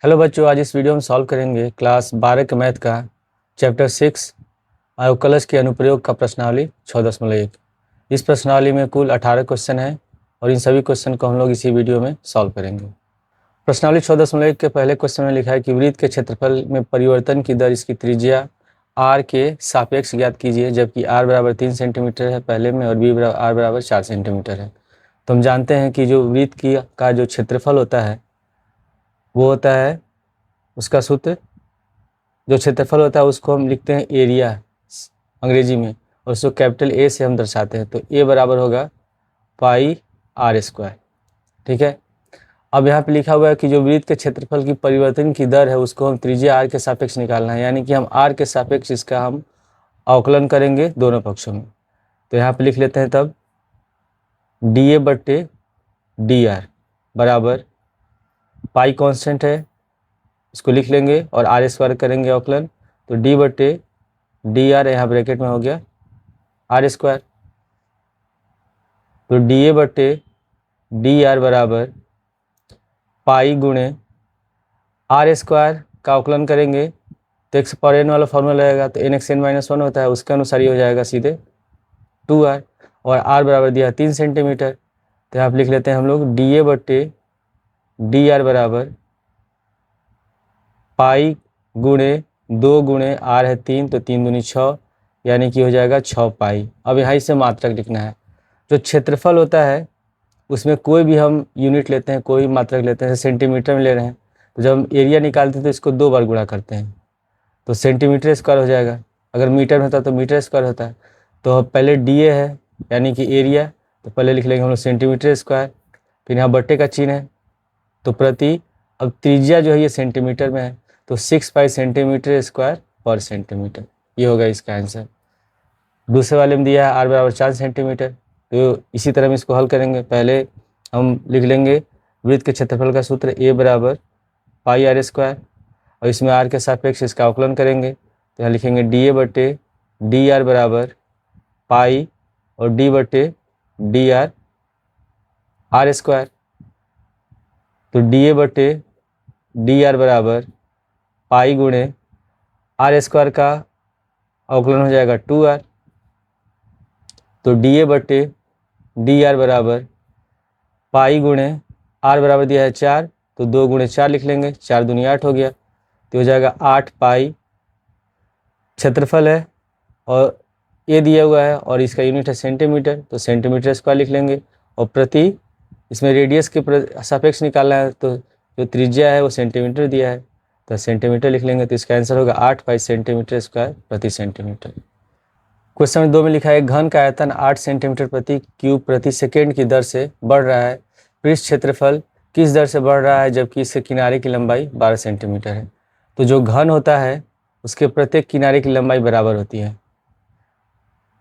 Hello बच्चों, आज इस वीडियो में सॉल्व करेंगे क्लास 12 के मैथ का चैप्टर 6 अवकलज के अनुप्रयोग का प्रश्नावली 6.1। इस प्रश्नावली में कुल 18 क्वेश्चन है और इन सभी क्वेश्चन को हम लोग इसी वीडियो में सॉल्व करेंगे। प्रश्नावली 6.1 के पहले क्वेश्चन में लिखा है कि वृत्त के क्षेत्रफल में परिवर्तन की दर इसकी त्रिज्या r के सापेक्ष ज्ञात कीजिए, जबकि r बराबर 3 सेंटीमीटर है पहले में और r बराबर 4 सेंटीमीटर है। तो हम जानते हैं कि जो वृत्त का जो क्षेत्रफल होता है वो होता है, उसका सूत्र, जो क्षेत्रफल होता है उसको हम लिखते हैं एरिया अंग्रेजी में, और उसको कैपिटल ए से हम दर्शाते हैं। तो ए बराबर होगा पाई आर स्क्वायर। ठीक है। अब यहाँ पे लिखा हुआ है कि जो वृत्त के क्षेत्रफल की परिवर्तन की दर है उसको हम त्रिज्या आर के सापेक्ष निकालना है, यानी कि हम आर के सापेक्ष इसका हम अवकलन करेंगे दोनों पक्षों में। तो यहाँ पे लिख लेते हैं तब डी ए बट्टे डी आर बराबर पाई कांस्टेंट है, इसको लिख लेंगे और आर स्क्वायर करेंगे अवकलन। तो डी बटे डी आर यहाँ ब्रैकेट में हो गया आर स्क्वायर। तो डी ए बटे डी आर बराबर पाई गुणे आर स्क्वायर का अवकलन करेंगे तो एक्स पावर एन वाला फॉर्मूला रहेगा, तो एन एक्स एन माइनस 1 होता है, उसके अनुसार ही हो जाएगा सीधे 2r। और r बराबर दिया 3 सेंटीमीटर, तो यहाँ पर लिख लेते हैं हम लोग डी ए बटे डी आर बराबर पाई गुणे 2 गुणे आर है 3, तो 3 दूनी 6, यानी कि हो जाएगा 6 पाई। अब यहाँ से मात्रक लिखना है। जो क्षेत्रफल होता है उसमें कोई भी हम यूनिट लेते हैं, कोई मात्रक लेते हैं, सेंटीमीटर में ले रहे हैं, तो जब हम एरिया निकालते हैं तो इसको 2 बार गुणा करते हैं, तो सेंटीमीटर स्क्वायर हो जाएगा। अगर मीटर में होता तो मीटर स्क्वायर होता है। तो पहले डी ए है यानी कि एरिया, तो पहले लिख लेंगे हम लोग सेंटीमीटर स्क्वायर, फिर यहाँ बट्टे का चिन्ह है तो प्रति। अब त्रिज्या जो है ये सेंटीमीटर में है, तो 6 पाई सेंटीमीटर स्क्वायर पर सेंटीमीटर, ये होगा इसका आंसर। दूसरे वाले में दिया है आर बराबर 4 सेंटीमीटर, तो इसी तरह हम इसको हल करेंगे। पहले हम लिख लेंगे वृत्त के क्षेत्रफल का सूत्र ए बराबर पाई आर स्क्वायर, और इसमें आर के सापेक्ष इसका अवकलन करेंगे। तो यहाँ लिखेंगे डी ए बटे डी आर बराबर पाई और डी बटे डी आर आर स्क्वायर। तो डी ए बटे डी आर बराबर पाई गुणे आर स्क्वायर का अवकलन हो जाएगा 2r। तो डी ए बटे डी आर बराबर पाई गुणे आर बराबर दिया है 4, तो 2 गुणे 4 लिख लेंगे, 4 दूनी 8 हो गया, तो हो जाएगा 8 पाई। क्षेत्रफल है और ये दिया हुआ है और इसका यूनिट है सेंटीमीटर, तो सेंटीमीटर स्क्वायर लिख लेंगे। और प्रति, इसमें रेडियस के सापेक्ष निकालना है, तो जो त्रिज्या है वो सेंटीमीटर दिया है, तो सेंटीमीटर लिख लेंगे। तो इसका आंसर होगा 8 पाई सेंटीमीटर स्क्वायर प्रति सेंटीमीटर। क्वेश्चन नंबर 2 में लिखा है घन का आयतन 8 सेंटीमीटर प्रति क्यूब प्रति सेकेंड की दर से बढ़ रहा है, पृष्ठ क्षेत्रफल किस दर से बढ़ रहा है जबकि इसके किनारे की लंबाई 12 सेंटीमीटर है। तो जो घन होता है उसके प्रत्येक किनारे की लंबाई बराबर होती है,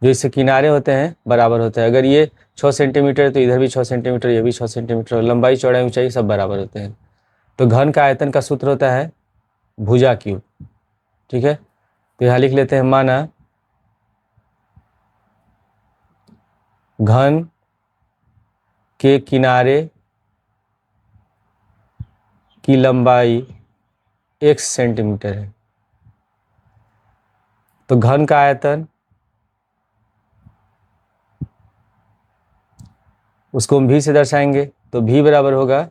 जो इससे किनारे होते हैं बराबर होते हैं। अगर ये 6 सेंटीमीटर तो इधर भी 6 सेंटीमीटर, ये भी 6 सेंटीमीटर, लंबाई चौड़ाई ऊंचाई सब बराबर होते हैं। तो घन का आयतन का सूत्र होता है भुजा क्यूब। ठीक है। तो यहाँ लिख लेते हैं माना घन के किनारे की लंबाई x सेंटीमीटर है, तो घन का आयतन उसको हम v से दर्शाएंगे, तो v बराबर होगा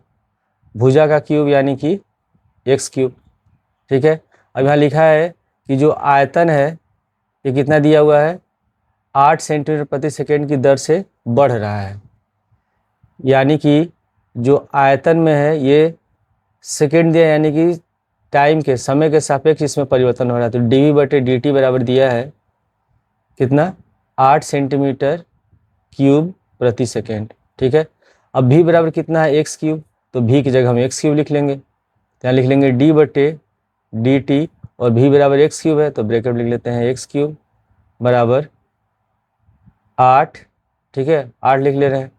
भुजा का क्यूब यानी कि x क्यूब। ठीक है। अब यहाँ लिखा है कि जो आयतन है ये कितना दिया हुआ है, 8 सेंटीमीटर प्रति सेकेंड की दर से बढ़ रहा है, यानी कि जो आयतन में है ये सेकेंड दिया, यानी कि टाइम के समय के सापेक्ष इसमें परिवर्तन हो रहा है। तो डी वी बटे डी टी बराबर दिया है कितना, 8 सेंटीमीटर क्यूब प्रति सेकेंड। ठीक है। अब भी बराबर कितना है, एक्स क्यूब, तो भी की जगह हम एक्स क्यूब लिख लेंगे। यहाँ लिख लेंगे डी बटे डी टी और भी बराबर एक्स क्यूब है, तो ब्रैकेट लिख लेते हैं एक्स क्यूब बराबर 8। ठीक है, 8 लिख ले रहे हैं।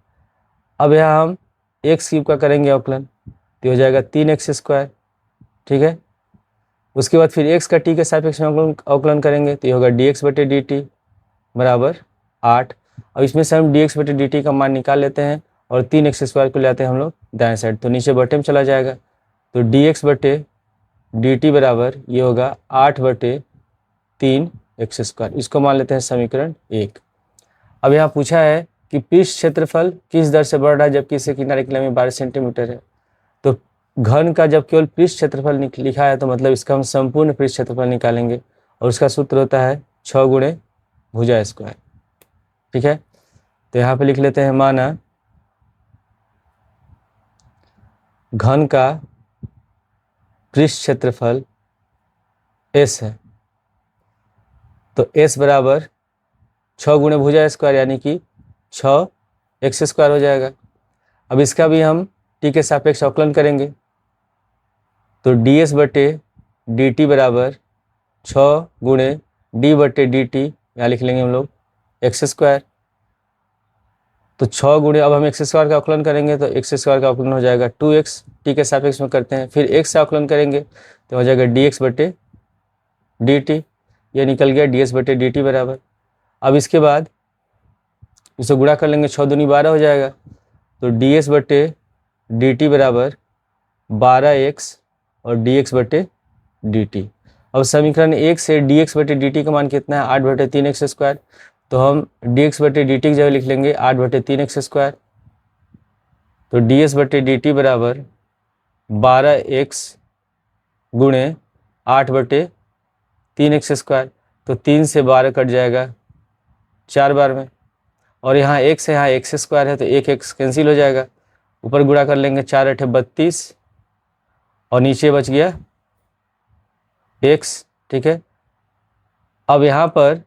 अब यहाँ हम एक्स क्यूब का करेंगे अवकलन, तो हो जाएगा 3x स्क्वायर। ठीक है। उसके बाद फिर x का t के सापेक्ष में अवकलन करेंगे, तो ये होगा dx बटे dt बराबर 8। अब इसमें से हम dx बटे dt का मान निकाल लेते हैं और 3x स्क्वायर को ले आते हैं हम लोग दाएं साइड, तो नीचे बटे में चला जाएगा। तो dx बटे dt बराबर ये होगा 8/3 x²। इसको मान लेते हैं समीकरण 1। अब यहाँ पूछा है कि पृष्ठ क्षेत्रफल किस दर से बढ़ रहा है जबकि इसके किनारे की लंबाई 12 सेंटीमीटर है। तो घन का जब केवल पृष्ठ क्षेत्रफल लिखा है तो मतलब इसका हम संपूर्ण पृष्ठ क्षेत्रफल निकालेंगे और उसका सूत्र होता है 6 गुणे भुजा स्क्वायर। ठीक है, तो यहाँ पे लिख लेते हैं माना घन का पृष्ठ क्षेत्रफल S है, तो S बराबर 6 गुणे भुजा स्क्वायर यानी कि 6x² हो जाएगा। अब इसका भी हम t के सापेक्ष अवकलन करेंगे, तो ds/dt बराबर 6 गुणे d/dt, यहाँ लिख लेंगे हम लोग x²। तो 6 गुणे, अब हम x² का अवकलन करेंगे तो x² का अवकलन हो जाएगा 2x, t के सापेक्ष में करते हैं, फिर x से अवकलन करेंगे तो हो जाएगा dx/dt, ये निकल गया ds/dt बराबर। अब इसके बाद इसे गुणा कर लेंगे, 6 दूनी 12 हो जाएगा, तो ds/dt बराबर 12x और dx/dt। अब समीकरण 1 से dx/dt का मान कितना है 8/3x², तो हम dx/dt की जगह लिख लेंगे 8/3x²। तो ds/dt बराबर 12x गुणे 8/3x², तो 3 से 12 कट जाएगा 4 बार में, और यहाँ x है, यहाँ x² है तो एक x कैंसिल हो जाएगा, ऊपर गुणा कर लेंगे 4×8 = 32 और नीचे बच गया x। ठीक है, अब यहाँ पर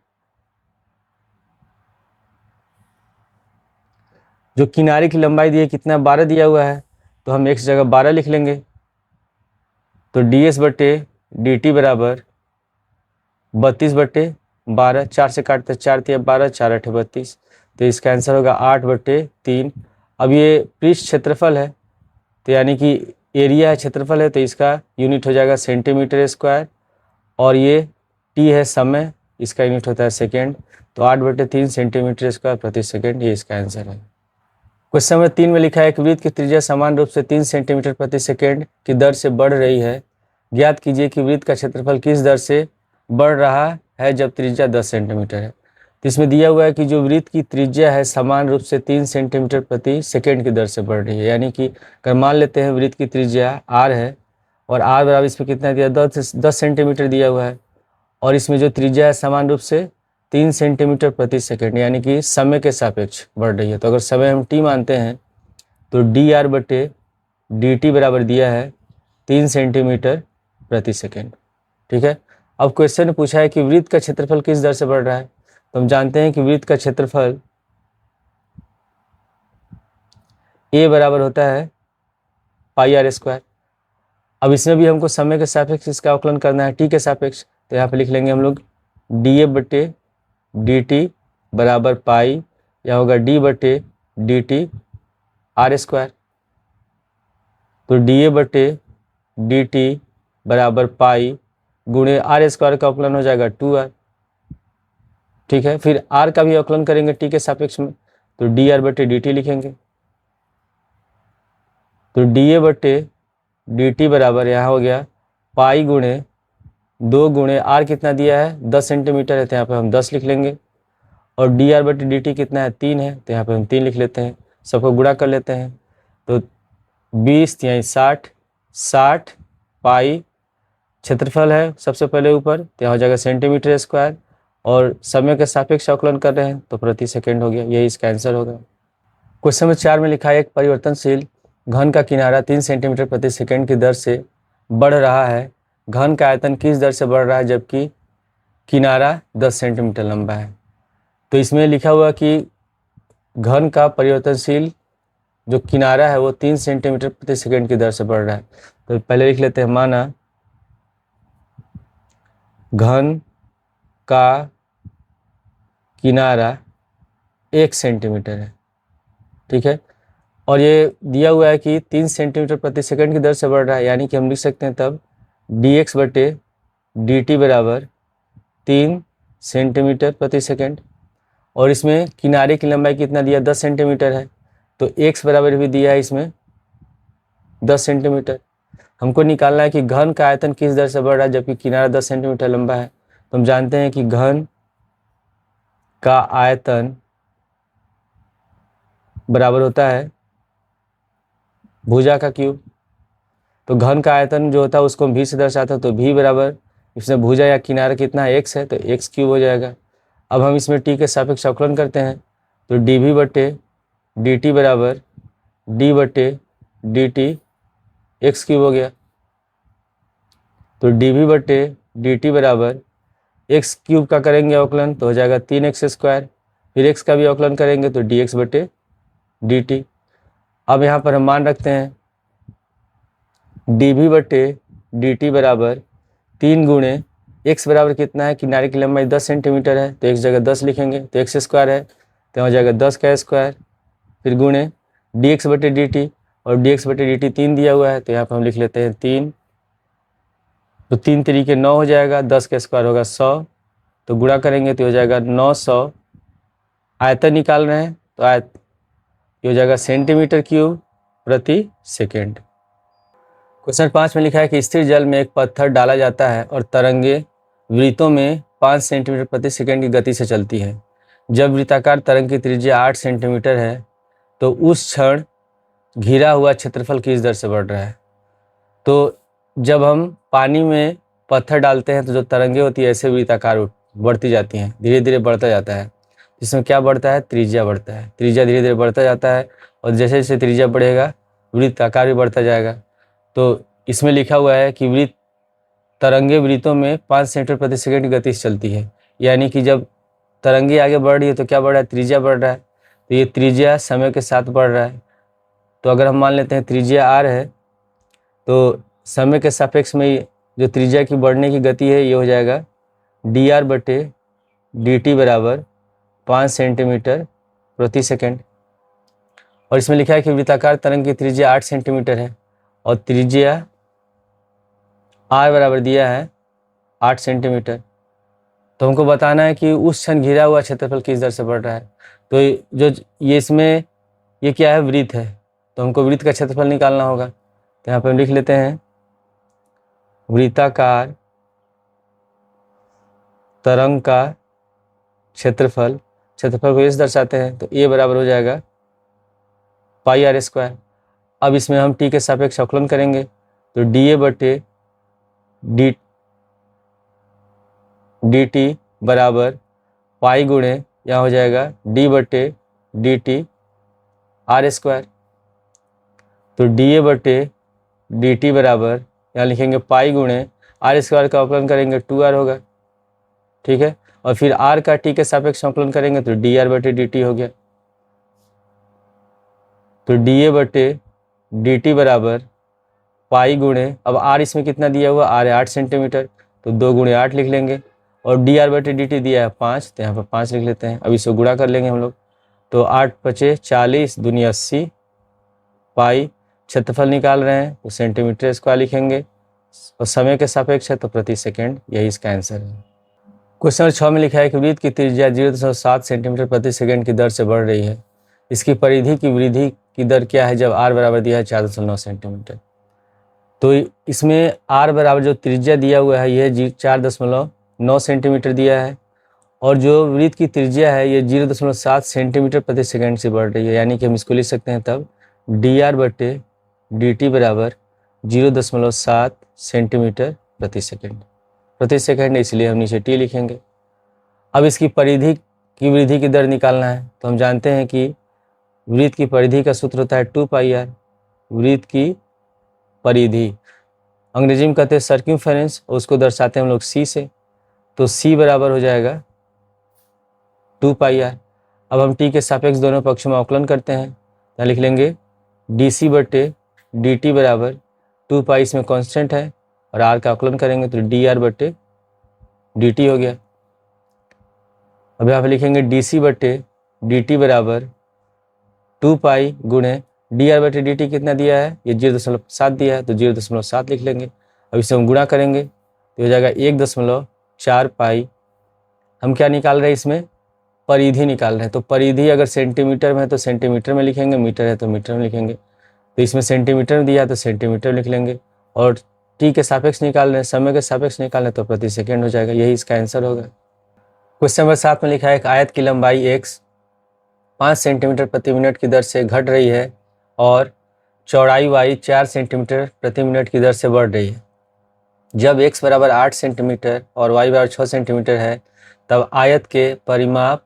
जो किनारे की लंबाई दी है कितना 12 दिया हुआ है, तो हम x जगह 12 लिख लेंगे, तो ds/dt बराबर 32/12, 4 से काटते 4 × 12, 4×8 = 32, तो इसका आंसर होगा 8/3। अब ये पृष्ठ क्षेत्रफल है तो यानी कि एरिया है, क्षेत्रफल है, तो इसका यूनिट हो जाएगा सेंटीमीटर², और ये t है समय, इसका यूनिट होता है सेकेंड, तो 8/3 सेंटीमीटर² प्रति सेकेंड, ये इसका आंसर है। क्वेश्चन नंबर 3 में लिखा है कि वृत्त की त्रिज्या समान रूप से 3 सेंटीमीटर प्रति सेकेंड की दर से बढ़ रही है, ज्ञात कीजिए कि वृत्त का क्षेत्रफल किस दर से बढ़ रहा है जब त्रिज्या 10 सेंटीमीटर है। तो इसमें दिया हुआ है कि जो वृत्त की त्रिज्या है समान रूप से 3 सेंटीमीटर प्रति सेकेंड की दर से बढ़ रही है, यानी कि अगर मान लेते हैं वृत्त की त्रिज्या r है और r बराबर इसमें कितना दिया 10 सेंटीमीटर दिया हुआ है, और इसमें जो त्रिज्या है समान रूप से 3 सेंटीमीटर प्रति सेकेंड यानी कि समय के सापेक्ष बढ़ रही है। तो अगर समय हम t मानते हैं तो dr/dt बराबर दिया है 3 सेंटीमीटर प्रति सेकेंड। ठीक है, अब क्वेश्चन ने पूछा है कि वृत्त का क्षेत्रफल किस दर से बढ़ रहा है, तो हम जानते हैं कि वृत्त का क्षेत्रफल a बराबर होता है πr²। अब इसमें भी हमको समय के सापेक्ष इसका अवकलन करना है t के सापेक्ष, तो यहाँ पे लिख लेंगे हम लोग df/dt बराबर पाई, या होगा d/dt r²। तो df/dt बराबर पाई गुणे r² का अवकलन हो जाएगा 2r। ठीक है, फिर r का भी अवकलन करेंगे t के सापेक्ष में, तो dr/dt लिखेंगे, तो df/dt बराबर यहाँ हो गया पाई गुणे 2 गुणे r कितना दिया है 10 सेंटीमीटर है, तो यहाँ पे हम 10 लिख लेंगे, और dr/dt कितना है 3 है, तो यहाँ पे हम 3 लिख लेते हैं, सबको गुणा कर लेते हैं, तो 20 × 60, 60 पाई क्षेत्रफल है सबसे पहले ऊपर, तो यहाँ हो जाएगा सेंटीमीटर², और समय के सापेक्ष अवकलन कर रहे हैं तो प्रति सेकेंड हो गया, यही इसका आंसर होगा। क्वेश्चन नंबर 4 में लिखा है एक परिवर्तनशील घन का किनारा 3 सेंटीमीटर प्रति सेकेंड की दर से बढ़ रहा है, घन का आयतन किस दर से बढ़ रहा है जबकि किनारा 10 सेंटीमीटर लंबा है। तो इसमें लिखा हुआ कि घन का परिवर्तनशील जो किनारा है वो 3 सेंटीमीटर प्रति सेकेंड की दर से बढ़ रहा है। तो पहले लिख लेते हैं माना घन का किनारा 1 सेंटीमीटर है। ठीक है, और ये दिया हुआ है कि 3 सेंटीमीटर प्रति सेकेंड की दर से बढ़ रहा है, यानी कि हम लिख सकते हैं तब dx/dt बराबर 3 सेंटीमीटर प्रति सेकेंड, और इसमें किनारे की लंबाई कितना दिया 10 सेंटीमीटर है, तो x बराबर भी दिया है इसमें 10 सेंटीमीटर, हमको निकालना है कि घन का आयतन किस दर से बढ़ रहा है जबकि किनारा 10 सेंटीमीटर लंबा है। तो हम जानते हैं कि घन का आयतन बराबर होता है भुजा का क्यूब। तो घन का आयतन जो होता है उसको हम भी से दर्शाते हैं, तो भी बराबर इसमें भुजा या किनारा कितना है x है, तो x क्यूब हो जाएगा। अब हम इसमें t के सापेक्ष अवकलन करते हैं, तो dv बटे dt बराबर d बटे dt x क्यूब हो गया। तो dv बटे dt बराबर x क्यूब का करेंगे अवकलन तो हो जाएगा 3x स्क्वायर, फिर x का भी अवकलन करेंगे तो dx बटे dt। अब यहाँ पर हम मान रखते हैं dv बटे dt बराबर 3 गुणे x बराबर कितना है, किनारे की लंबाई 10 सेंटीमीटर है तो x जगह 10 लिखेंगे, तो x स्क्वायर है तो हो जाएगा 10 का स्क्वायर, फिर गुणे dx बटे dt, और dx बटे dt 3 दिया हुआ है तो यहाँ पर हम लिख लेते हैं 3, तो 3 तरीके 9 हो जाएगा, 10 का स्क्वायर होगा 100, तो गुणा करेंगे तो हो जाएगा 900। आयतन निकाल रहे हैं तो आयत ये हो जाएगा सेंटीमीटर क्यूब प्रति सेकेंड। क्वेश्चन 5 में लिखा है कि स्थिर जल में एक पत्थर डाला जाता है और तरंगे वृत्तों में 5 सेंटीमीटर प्रति सेकंड की गति से चलती है। जब वृत्ताकार तरंग की त्रिज्या 8 सेंटीमीटर है तो उस क्षण घिरा हुआ क्षेत्रफल किस दर से बढ़ रहा है। तो जब हम पानी में पत्थर डालते हैं तो जो तरंगे होती है ऐसे वृत्ताकार बढ़ती जाती हैं, धीरे धीरे बढ़ता जाता है। इसमें क्या बढ़ता है, त्रिज्या बढ़ता है, त्रिज्या धीरे धीरे बढ़ता जाता है और जैसे जैसे त्रिज्या बढ़ेगा वृत्त आकार भी बढ़ता जाएगा। तो इसमें लिखा हुआ है कि वृत्त तरंगे वृत्तों में 5 सेंटीमीटर प्रति सेकंड की गति से चलती है, यानी कि जब तरंगे आगे बढ़ रही है तो क्या बढ़ रहा है, त्रिज्या बढ़ रहा है। तो ये त्रिज्या समय के साथ बढ़ रहा है। तो अगर हम मान लेते हैं त्रिज्या r है तो समय के सापेक्ष में जो त्रिज्या की बढ़ने की गति है ये हो जाएगा dr बटे dt बराबर 5 सेंटीमीटर प्रति सेकंड। और इसमें लिखा है कि वृत्ताकार तरंग की त्रिज्या 8 सेंटीमीटर है और त्रिज्या r बराबर दिया है 8 सेंटीमीटर। तो हमको बताना है कि उस क्षण घिरा हुआ क्षेत्रफल किस दर से बढ़ रहा है। तो जो ये इसमें ये क्या है, वृत्त है, तो हमको वृत्त का क्षेत्रफल निकालना होगा। तो यहाँ पर हम लिख लेते हैं वृत्ताकार तरंग का क्षेत्रफल, क्षेत्रफल को इस दर्शाते हैं तो a बराबर हो जाएगा पाई आर स्क्वायर। अब इसमें हम t के सापेक्ष अवकलन करेंगे तो dA बटे dt बराबर पाई गुणे यहाँ हो जाएगा d बटे dt आर स्क्वायर। तो dA बटे dt बराबर यहाँ लिखेंगे पाई गुणे आर स्क्वायर का अवकलन करेंगे 2r होगा, ठीक है। और फिर r का t के सापेक्ष अवकलन करेंगे तो dr बटे dt हो गया। तो dA बटे dt बराबर पाई गुणे, अब r इसमें कितना दिया हुआ, r है 8 सेंटीमीटर तो 2 गुणे 8 लिख लेंगे, और dr बटे dt दिया है 5 तो यहाँ पर 5 लिख लेते हैं। अब इसको गुणा कर लेंगे हम लोग, तो 8 पचे 40 दूनी 80 पाई, क्षेत्रफल निकाल रहे हैं तो सेंटीमीटर स्क्वायर लिखेंगे और समय के सापेक्ष है तो प्रति सेकंड, यही इसका आंसर है। क्वेश्चन नंबर 6 में लिखा है कि वृत्त की त्रिज्या 0.7 सेंटीमीटर प्रति सेकंड की दर से बढ़ रही है। इसकी परिधि की वृद्धि की दर क्या है जब r बराबर दिया है 4.9 सेंटीमीटर। तो इसमें r बराबर जो त्रिज्या दिया हुआ है यह 4.9 सेंटीमीटर दिया है और जो वृत्त की त्रिज्या है ये 0.7 सेंटीमीटर प्रति सेकंड से बढ़ रही है, यानी कि हम इसको लिख सकते हैं तब dr बटे dt बराबर 0.7 सेंटीमीटर प्रति सेकंड, इसलिए हम नीचे t लिखेंगे। अब इसकी परिधि की वृद्धि की दर निकालना है तो हम जानते हैं कि वृत्त की परिधि का सूत्र होता है 2 पाई r। वृत्त की परिधि अंग्रेजी में कहते हैं सर्कमफेरेंस, उसको दर्शाते हैं हम लोग c से, तो c बराबर हो जाएगा 2 पाई r। अब हम t के सापेक्ष दोनों पक्षों में अवकलन करते हैं, यहाँ लिख लेंगे dc बटे dt बराबर 2 पाई, इसमें कांस्टेंट है, और r का अवकलन करेंगे तो dr बटे dt हो गया। अब यहाँ पे लिखेंगे dc बटे dt बराबर 2 पाई गुणे dr बटे dt कितना दिया है, ये 0.7 दिया है तो 0.7 लिख लेंगे। अब इसे हम गुणा करेंगे तो हो जाएगा 1.4 पाई। हम क्या निकाल रहे हैं, इसमें परिधि निकाल रहे हैं, तो परिधि अगर सेंटीमीटर में है तो सेंटीमीटर में लिखेंगे, मीटर है तो मीटर में लिखेंगे। तो इसमें सेंटीमीटर में दिया है तो सेंटीमीटर लिख लेंगे, और टी के सापेक्ष निकाल रहे हैं, समय के सापेक्ष निकाल रहे हैं, तो प्रति सेकेंड हो जाएगा। यही इसका आंसर होगा। क्वेश्चन नंबर 7 में लिखा है एक आयत की लंबाई x 5 सेंटीमीटर प्रति मिनट की दर से घट रही है और चौड़ाई y 4 सेंटीमीटर प्रति मिनट की दर से बढ़ रही है। जब x बराबर 8 सेंटीमीटर और y बराबर 6 सेंटीमीटर है, तब आयत के परिमाप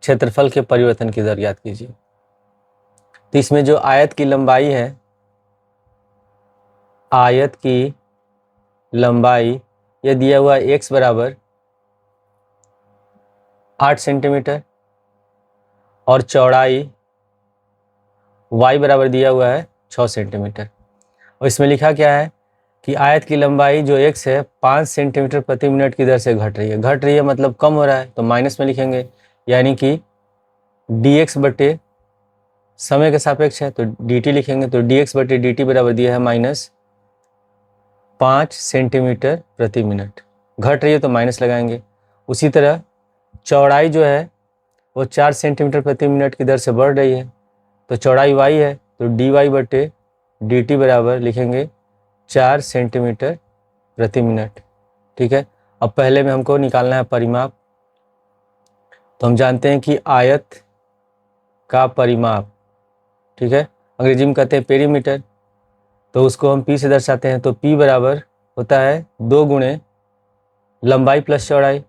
क्षेत्रफल के परिवर्तन की दर ज्ञात कीजिए। तो इसमें जो आयत की लंबाई है, आयत की लंबाई यह दिया हुआ है x बराबर 8 सेंटीमीटर और चौड़ाई y बराबर दिया हुआ है 6 सेंटीमीटर। और इसमें लिखा क्या है कि आयत की लंबाई जो x है 5 सेंटीमीटर प्रति मिनट की दर से घट रही है। घट रही है मतलब कम हो रहा है, तो माइनस में लिखेंगे, यानी कि dx बटे समय के सापेक्ष है तो dt लिखेंगे। तो dx बटे dt बराबर दिया है -5 सेंटीमीटर प्रति मिनट। घट रही है तो माइनस लगाएंगे। उसी तरह चौड़ाई जो है वो 4 सेंटीमीटर प्रति मिनट की दर से बढ़ रही है, तो चौड़ाई y है तो dy बटे dt बराबर लिखेंगे 4 सेंटीमीटर प्रति मिनट। ठीक है। अब पहले में हमको निकालना है परिमाप। तो हम जानते हैं कि आयत का परिमाप, ठीक है, अंग्रेजी में कहते हैं पेरीमीटर, तो उसको हम p से दर्शाते हैं। तो p बराबर होता है 2 गुणे लंबाई प्लस चौड़ाई।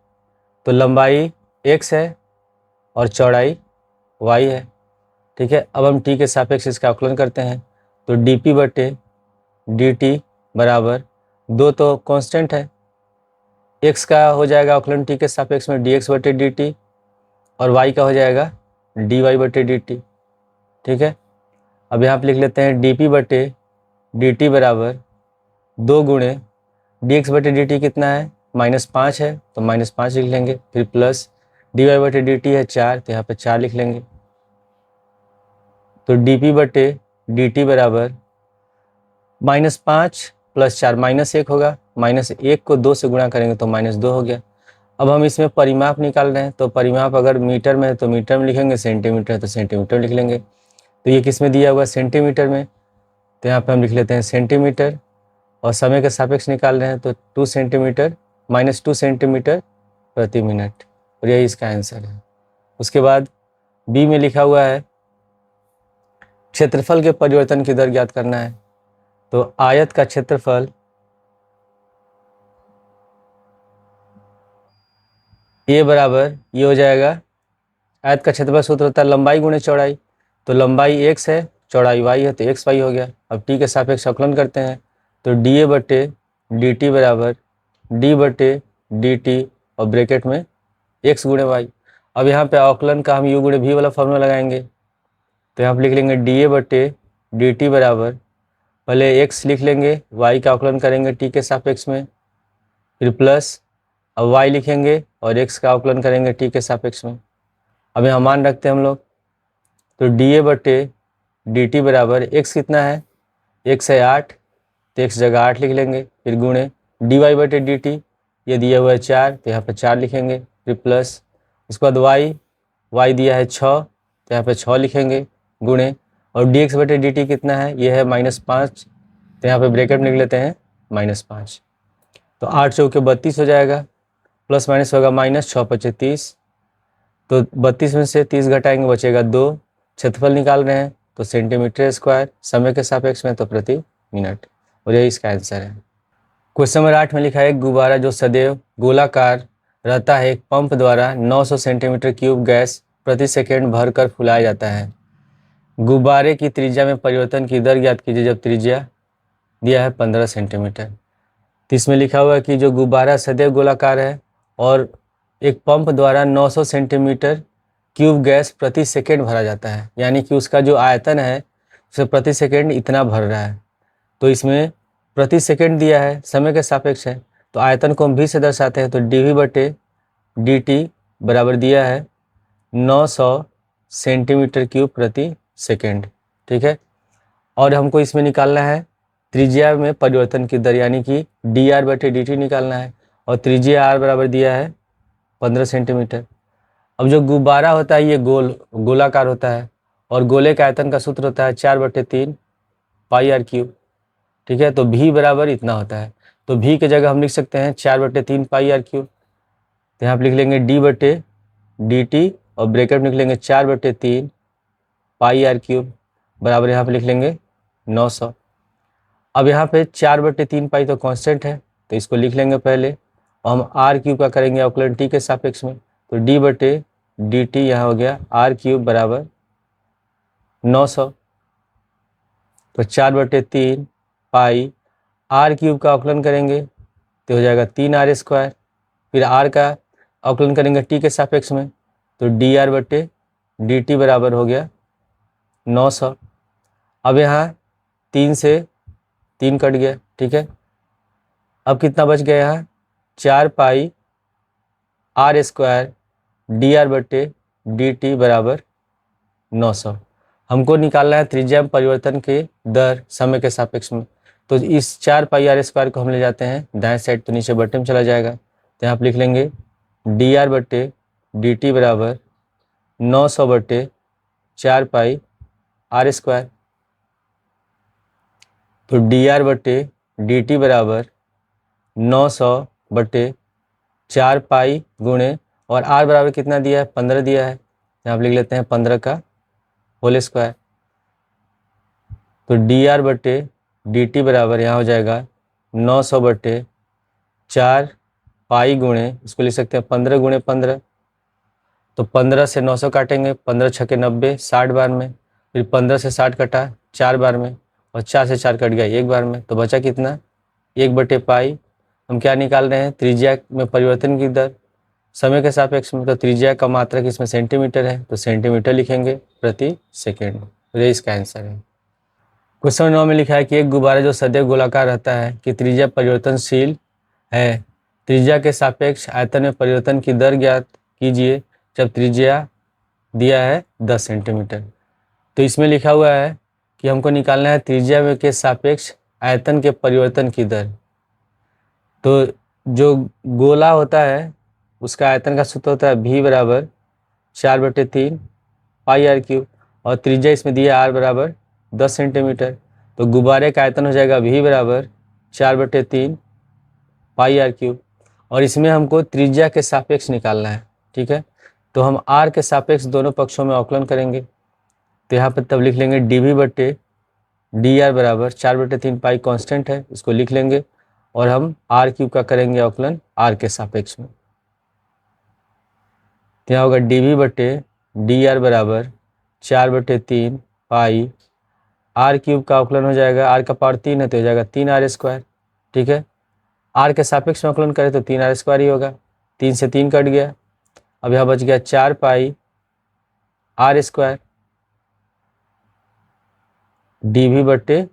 तो लंबाई x है और चौड़ाई y है। ठीक है। अब हम t के सापेक्ष इसका आकलन करते हैं। तो dp बटे dt बराबर 2 तो कांस्टेंट है, x का हो जाएगा आकलन t के सापेक्ष में dx बटे dt और y का हो जाएगा dy बटे dt। ठीक है। अब यहाँ पे लिख लेते हैं dp बटे dt बराबर 2 गुणे dx बटे dt कितना है, -5 है तो -5 लिख लेंगे, फिर प्लस dy बटे dt है 4 तो यहाँ पे 4 लिख लेंगे। तो dp बटे dt बराबर -5 प्लस 4 -1 होगा, -1 को 2 से गुणा करेंगे तो -2 हो गया। अब हम इसमें परिमाप निकाल रहे हैं, तो परिमाप अगर मीटर में है तो मीटर में लिखेंगे, सेंटीमीटर है तो सेंटीमीटर लिख लेंगे। तो ये किस में दिया हुआ, सेंटीमीटर में, तो यहाँ पे हम लिख लेते हैं सेंटीमीटर। और समय के सापेक्ष निकाल रहे हैं तो 2 सेंटीमीटर -2 सेंटीमीटर प्रति मिनट, और यही इसका आंसर है। उसके बाद बी में लिखा हुआ है क्षेत्रफल के परिवर्तन की दर ज्ञात करना है। तो आयत का क्षेत्रफल ये बराबर ये हो जाएगा, आयत का क्षेत्रफल सूत्र होता है लंबाई गुणे चौड़ाई। तो लंबाई x है, चौड़ाई y है, तो xy हो गया। अब t के सापेक्ष आकलन करते हैं। तो dA बटे dt बराबर d बटे dt और ब्रैकेट में x गुणे y। अब यहाँ पे आकलन का हम u गुणे v वाला फॉर्मूला लगाएंगे। तो यहाँ पे लिख लेंगे dA बटे dt बराबर, पहले x लिख लेंगे, y का आकलन करेंगे t के सापेक्ष में, फिर प्लस, अब y लिखेंगे और x का आकलन करेंगे t के सापेक्ष में। अब यहाँ मान रखते हैं हम लोग। तो dA बटे dt बराबर x कितना है, x है 8 तो x जगह 8 लिख लेंगे, फिर गुणे dy बटे dt, ये दिया हुआ है 4 तो यहाँ पे 4 लिखेंगे, फिर प्लस, उसके बाद y दिया है 6 तो यहाँ पे 6 लिखेंगे, गुणे, और dx बटे dt कितना है, ये है -5 तो यहाँ पे ब्रैकेट में लिख लेते हैं -5। तो 8 चौके 32 हो जाएगा, प्लस माइनस होगा माइनस, 6 पचे 30, तो 32 में से 30 घटाएंगे बचेगा 2। क्षेत्रफल निकाल रहे हैं तो सेंटीमीटर स्क्वायर, समय के सापेक्ष में तो प्रति मिनट, और यही इसका आंसर है। क्वेश्चन नंबर 8 में लिखा है एक गुब्बारा जो सदैव गोलाकार रहता है, एक पंप द्वारा 900 सेंटीमीटर क्यूब गैस प्रति सेकेंड भरकर फुलाया जाता है। गुब्बारे की त्रिज्या में परिवर्तन की दर ज्ञात कीजिए जब त्रिज्या दिया है 15 सेंटीमीटर। तो इसमें लिखा हुआ है कि जो गुब्बारा सदैव गोलाकार है और एक पंप द्वारा 900 सेंटीमीटर क्यूब गैस प्रति सेकेंड भरा जाता है, यानी कि उसका जो आयतन है उसे प्रति सेकेंड इतना भर रहा है। तो इसमें प्रति सेकेंड दिया है, समय के सापेक्ष है, तो आयतन को हम v से दर्शाते हैं। तो dv बटे dt बराबर दिया है 900 सेंटीमीटर क्यूब प्रति सेकेंड। ठीक है। और हमको इसमें निकालना है त्रिज्या में परिवर्तन की दर, यानी कि dr बटे dt निकालना है, और त्रिज्या r बराबर दिया है 15 सेंटीमीटर। अब जो गुब्बारा होता है ये गोलाकार होता है, और गोले का आयतन का सूत्र होता है 4/3 पाई r क्यूब। ठीक है। तो v बराबर इतना होता है, तो v की जगह हम लिख सकते हैं 4/3 पाई आर क्यूब। तो यहाँ पे लिख लेंगे d/dt और ब्रैकेट में लिख लेंगे 4/3 पाई आर क्यूब बराबर यहाँ पे लिख लेंगे 900। अब यहाँ पे 4/3 पाई तो कांस्टेंट है, तो इसको लिख लेंगे पहले, और हम आर क्यूब का करेंगे अवकलन टी के सापेक्ष में। तो d/dt यहाँ हो गया आर क्यूब बराबर 900। तो 4/3 पाई आर क्यूब का अवकलन करेंगे तो हो जाएगा 3r²। फिर आर का अवकलन करेंगे टी के सापेक्ष में, तो dr/dt बराबर हो गया 900। अब यहाँ 3 से 3 कट गया, ठीक है। अब कितना बच गया यहाँ 4 पाई r² dr/dt बराबर 900। हमको निकालना है त्रिज्या में परिवर्तन के दर समय के सापेक्ष में। तो इस 4 पाई r² को हम ले जाते हैं दाएं साइड, तो नीचे बटे में चला जाएगा। तो यहाँ पे लिख लेंगे dr/dt बराबर 900/4 पाई r²। तो dr/dt बराबर 900/4 पाई गुणे, और r बराबर कितना दिया है 15 दिया है, यहाँ पे लिख लेते हैं 15 का होल स्क्वायर। तो dr/dt बराबर यहाँ हो जाएगा 900/4 पाई गुणे, इसको लिख सकते हैं 15 गुणे 15। तो 15 से 900 काटेंगे, 15 छके 90, 60 बार में। फिर 15 से 60 कटा 4 बार में, और 4 से 4 कट गया 1 बार में। तो बचा कितना 1/पाई। हम क्या निकाल रहे हैं त्रिज्या में परिवर्तन की दर समय के सापेक्ष में। तो त्रिज्या का मात्रक इसमें सेंटीमीटर है, तो सेंटीमीटर लिखेंगे प्रति सेकेंड। तो ये इसका आंसर है। क्वेश्चन 9 में लिखा है कि एक गुब्बारा जो सदैव गोलाकार रहता है कि त्रिज्या परिवर्तनशील है, त्रिज्या के सापेक्ष आयतन में परिवर्तन की दर ज्ञात कीजिए जब त्रिज्या दिया है 10 सेंटीमीटर। तो इसमें लिखा हुआ है कि हमको निकालना है त्रिज्या में के सापेक्ष आयतन के परिवर्तन की दर। तो जो गोला होता है उसका आयतन का सूत्र होता है v बराबर 4/3 पाई आर क्यूब, और त्रिज्या इसमें दिया r बराबर 10 सेंटीमीटर। तो गुब्बारे का आयतन हो जाएगा v बराबर 4/3 पाई आर क्यूब, और इसमें हमको त्रिज्या के सापेक्ष निकालना है, ठीक है। तो हम r के सापेक्ष दोनों पक्षों में अवकलन करेंगे। तो यहाँ पर तब लिख लेंगे dv/dr बराबर 4/3 पाई कांस्टेंट है, इसको लिख लेंगे, और हम आर क्यूब का करेंगे अवकलन r के सापेक्ष में। तो यहाँ होगा dv/dr बराबर 4/3 पाई आर क्यूब का अवकलन हो जाएगा, r का पावर 3 है तो हो जाएगा 3r², ठीक है। r के सापेक्ष में अवकलन करें तो 3r² ही होगा, 3 से 3 कट गया। अब यहाँ बच गया 4 पाई r² dv/dr।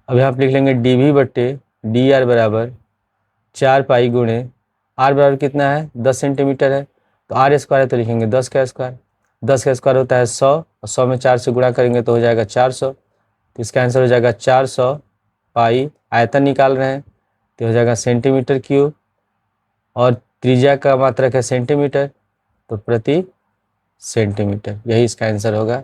अब यहाँ पे लिख लेंगे dv/dr बराबर 4 पाई गुणे, r बराबर कितना है 10 सेंटीमीटर है, तो r² है तो लिखेंगे 10 का स्क्वायर। 10 का स्क्वायर होता है 100, और 100 में 4 से गुणा करेंगे तो हो जाएगा 400। तो इसका आंसर हो जाएगा 400 पाई, आयतन निकाल रहे हैं तो हो जाएगा सेंटीमीटर क्यूब, और त्रिज्या का मात्रक है सेंटीमीटर, तो प्रति सेंटीमीटर, यही इसका आंसर होगा।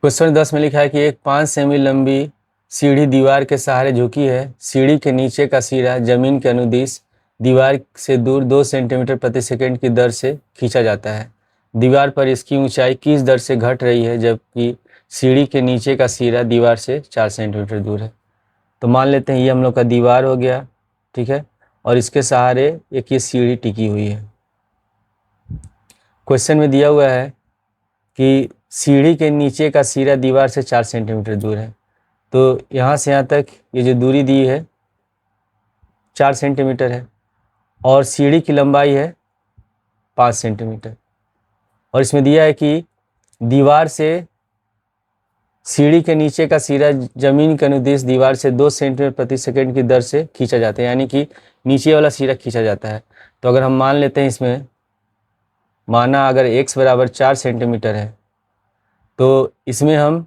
क्वेश्चन 10 में लिखा है कि एक 5 सेमी लंबी सीढ़ी दीवार के सहारे झुकी है, सीढ़ी के नीचे का सिरा जमीन के अनुदिश दीवार से दूर 2 सेंटीमीटर प्रति सेकंड की दर से खींचा जाता है। दीवार पर इसकी ऊंचाई किस दर से घट रही है जबकि सीढ़ी के नीचे का सिरा दीवार से 4 सेंटीमीटर दूर है। तो मान लेते हैं ये हम लोग का दीवार हो गया, ठीक है, और इसके सहारे एक ये सीढ़ी टिकी हुई है। क्वेश्चन में दिया हुआ है कि सीढ़ी के नीचे का सिरा दीवार से 4 सेंटीमीटर दूर है। तो यहाँ से यहाँ तक ये जो दूरी दी है 4 सेंटीमीटर है, और सीढ़ी की लंबाई है 5 सेंटीमीटर, और इसमें दिया है कि दीवार से सीढ़ी के नीचे का सिरा जमीन के अनुदिश दीवार से 2 सेंटीमीटर प्रति सेकंड की दर से खींचा जाता है, यानी कि नीचे वाला सिरा खींचा जाता है। तो अगर हम मान लेते हैं इसमें, माना अगर x बराबर 4 सेंटीमीटर है, तो इसमें हम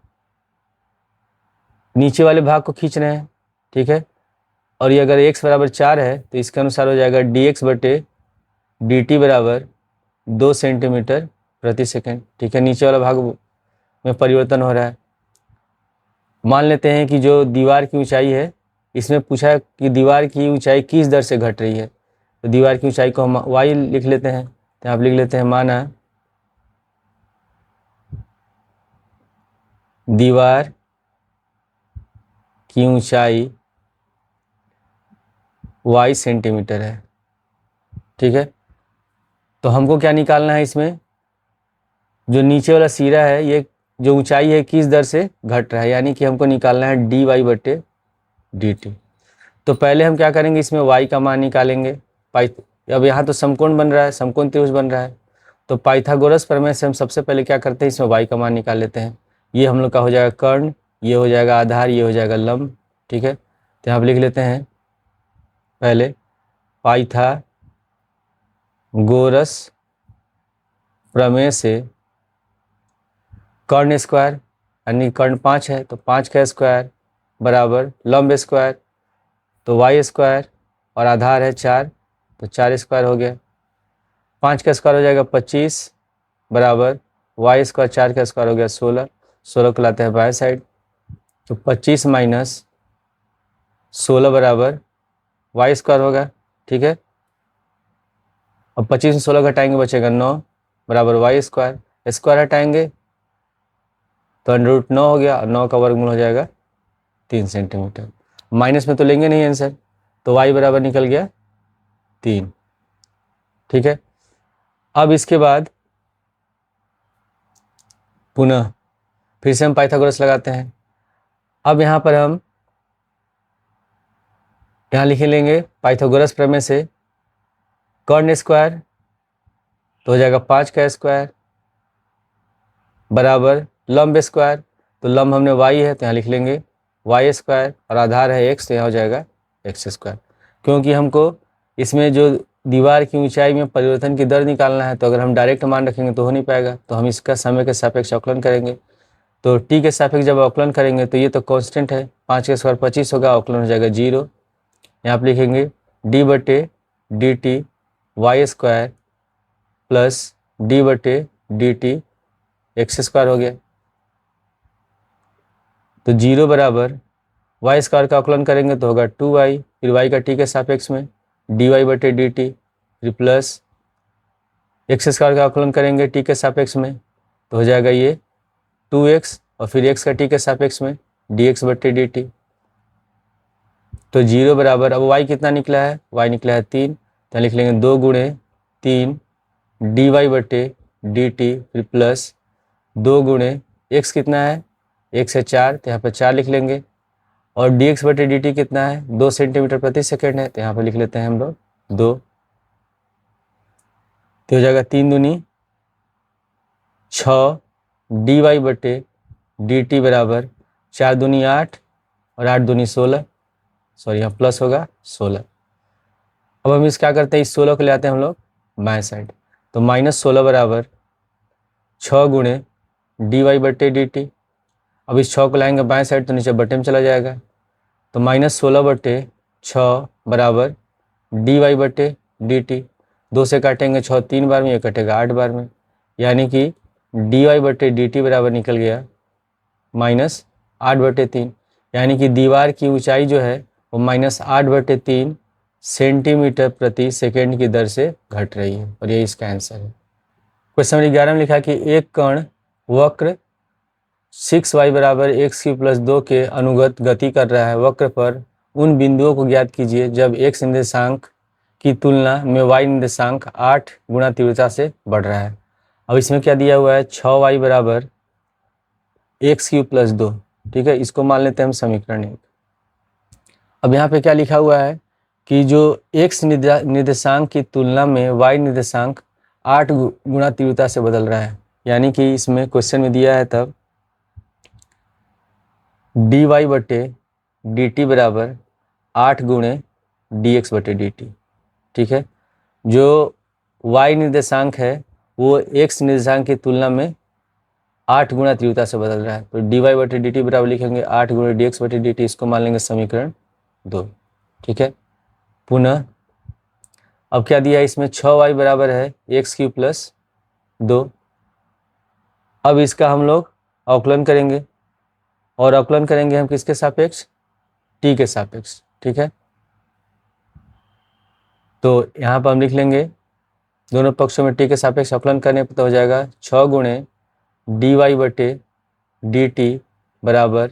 नीचे वाले भाग को खींच रहे हैं, ठीक है, और ये अगर x बराबर 4 है तो इसके अनुसार हो जाएगा dx/dt बराबर 2 सेंटीमीटर प्रति सेकंड, ठीक है। नीचे वाला भाग में परिवर्तन हो रहा है। मान लेते हैं कि जो दीवार की ऊंचाई है, इसमें पूछा है कि दीवार की ऊंचाई किस दर से घट रही है, तो दीवार की ऊंचाई को हम y लिख लेते हैं। तो आप लिख लेते हैं माना दीवार की ऊंचाई y सेंटीमीटर है। ठीक है, तो हमको क्या निकालना है, इसमें जो नीचे वाला सिरा है, ये जो ऊंचाई है किस दर से घट रहा है, यानी कि हमको निकालना है dy/dt। तो पहले हम क्या करेंगे, इसमें y का मान निकालेंगे। पाई अब यहाँ तो समकोण बन रहा है, समकोण त्रिभुज बन रहा है, तो पाइथागोरस प्रमेय से हम सबसे पहले क्या करते हैं, इसमें y का मान निकाल लेते हैं। ये हम लोग का हो जाएगा कर्ण, ये हो जाएगा आधार, ये हो जाएगा लंब। ठीक है, तो यहाँ पर लिख लेते हैं पहले पाइथागोरस प्रमेय से कर्ण स्क्वायर, यानी कर्ण 5 है तो 5 का स्क्वायर बराबर लंब स्क्वायर, तो y स्क्वायर, और आधार है 4 तो 4 स्क्वायर हो गया। 5 का स्क्वायर हो जाएगा 25 बराबर y स्क्वायर, 4 का स्क्वायर हो गया 16, 16 को लाते हैं बाएं साइड, तो 25 माइनस 16 बराबर y स्क्वायर होगा। ठीक है, अब 25 में 16 घटाएंगे बचेगा 9 बराबर y स्क्वायर, स्क्वायर हटाएंगे तो √9 हो गया, और 9 का वर्गमूल हो जाएगा 3 सेंटीमीटर। माइनस में तो लेंगे नहीं आंसर, तो y बराबर निकल गया 3। ठीक है, अब इसके बाद पुनः फिर से हम पाइथागोरस लगाते हैं। अब यहाँ पर हम यहाँ लिख लेंगे पाइथागोरस प्रमेय से कर्ण स्क्वायर, तो हो जाएगा 5 का स्क्वायर बराबर लंब स्क्वायर, तो लंब हमने y है तो यहाँ लिख लेंगे y स्क्वायर, और आधार है x तो यहाँ हो जाएगा x स्क्वायर। क्योंकि हमको इसमें जो दीवार की ऊंचाई में परिवर्तन की दर निकालना है, तो अगर हम डायरेक्ट मान रखेंगे तो हो नहीं पाएगा, तो हम इसका समय के सापेक्ष अवकलन करेंगे। तो t के सापेक्ष जब अवकलन करेंगे तो ये तो कांस्टेंट है, 5 का स्क्वायर 25 होगा, अवकलन हो जाएगा 0। यहाँ पर लिखेंगे d/dt y square plus d/dt x square हो गया। तो 0 बराबर y स्क्वायर का अवकलन करेंगे तो होगा 2y, फिर y का t के सापेक्ष में dy/dt, फिर प्लस x स्क्वायर का अवकलन करेंगे t के सापेक्ष में तो हो जाएगा ये 2x, और फिर x का t के सापेक्ष में dx/dt। तो 0 बराबर, अब y कितना निकला है, y निकला है 3, तो लिख लेंगे 2 गुणे 3 dy/dt, फिर प्लस 2 गुणे x कितना है, x है 4, तो यहाँ पर 4 लिख लेंगे, और dx/dt कितना है, 2 सेंटीमीटर प्रति सेकेंड है, तो यहाँ पर लिख लेते हैं हम लोग 2, तो हो जाएगा 3 दूनी 6 dy/dt बराबर 4 दूनी 8 और 8 दूनी 16, सॉरी यहाँ प्लस होगा 16। अब हम इस क्या करते हैं, इस 16 को ले आते हैं हम लोग बाएं साइड, तो -16 बराबर 6 गुणे dy/dt। अब इस 6 को लाएंगे बाएं साइड तो नीचे बटे में चला जाएगा, तो -16/6 बराबर dy/dt। 2 से काटेंगे 6 3 बार में, ये कटेगा 8 बार में, यानी कि dy/dt बराबर निकल गया -8/3, यानी कि दीवार की ऊंचाई जो है वो -8/3 सेंटीमीटर प्रति सेकेंड की दर से घट रही है, और ये इसका आंसर है। क्वेश्चन नंबर 11 में लिखा है कि एक कण वक्र 6y बराबर x³ + 2 के अनुगत गति कर रहा है। वक्र पर उन बिंदुओं को ज्ञात कीजिए जब x निर्देशांक की तुलना में y निर्देशांक 8 गुना तीव्रता से बढ़ रहा है। अब इसमें क्या दिया हुआ है, 6y बराबर x³ + 2। ठीक है, इसको मान लेते हैं हम समीकरण 1। अब यहाँ पे क्या लिखा हुआ है कि जो x निर्देशांक की तुलना में y निर्देशांक 8 गुना तीव्रता से बदल रहा है, यानी कि इसमें क्वेश्चन में दिया है तब dy/dt बराबर 8 गुणे dx/dt। ठीक है, जो y निर्देशांक है वो x निर्देशांक की तुलना में 8 गुना तीव्रता से बदल रहा है, तो dy/dt बराबर लिखेंगे 8 गुणे dx/dt, इसको मान लेंगे समीकरण 2। ठीक है, पुनः अब क्या दिया है इसमें, 6y बराबर है x³ + 2। अब इसका हम लोग अवकलन करेंगे, और अवकलन करेंगे हम किसके सापेक्ष, टी के सापेक्ष। ठीक है, तो यहाँ पर हम लिख लेंगे दोनों पक्षों में टी के सापेक्ष अवकलन करने पर तो हो जाएगा 6 गुणे डी वाई बटे डी टी बराबर,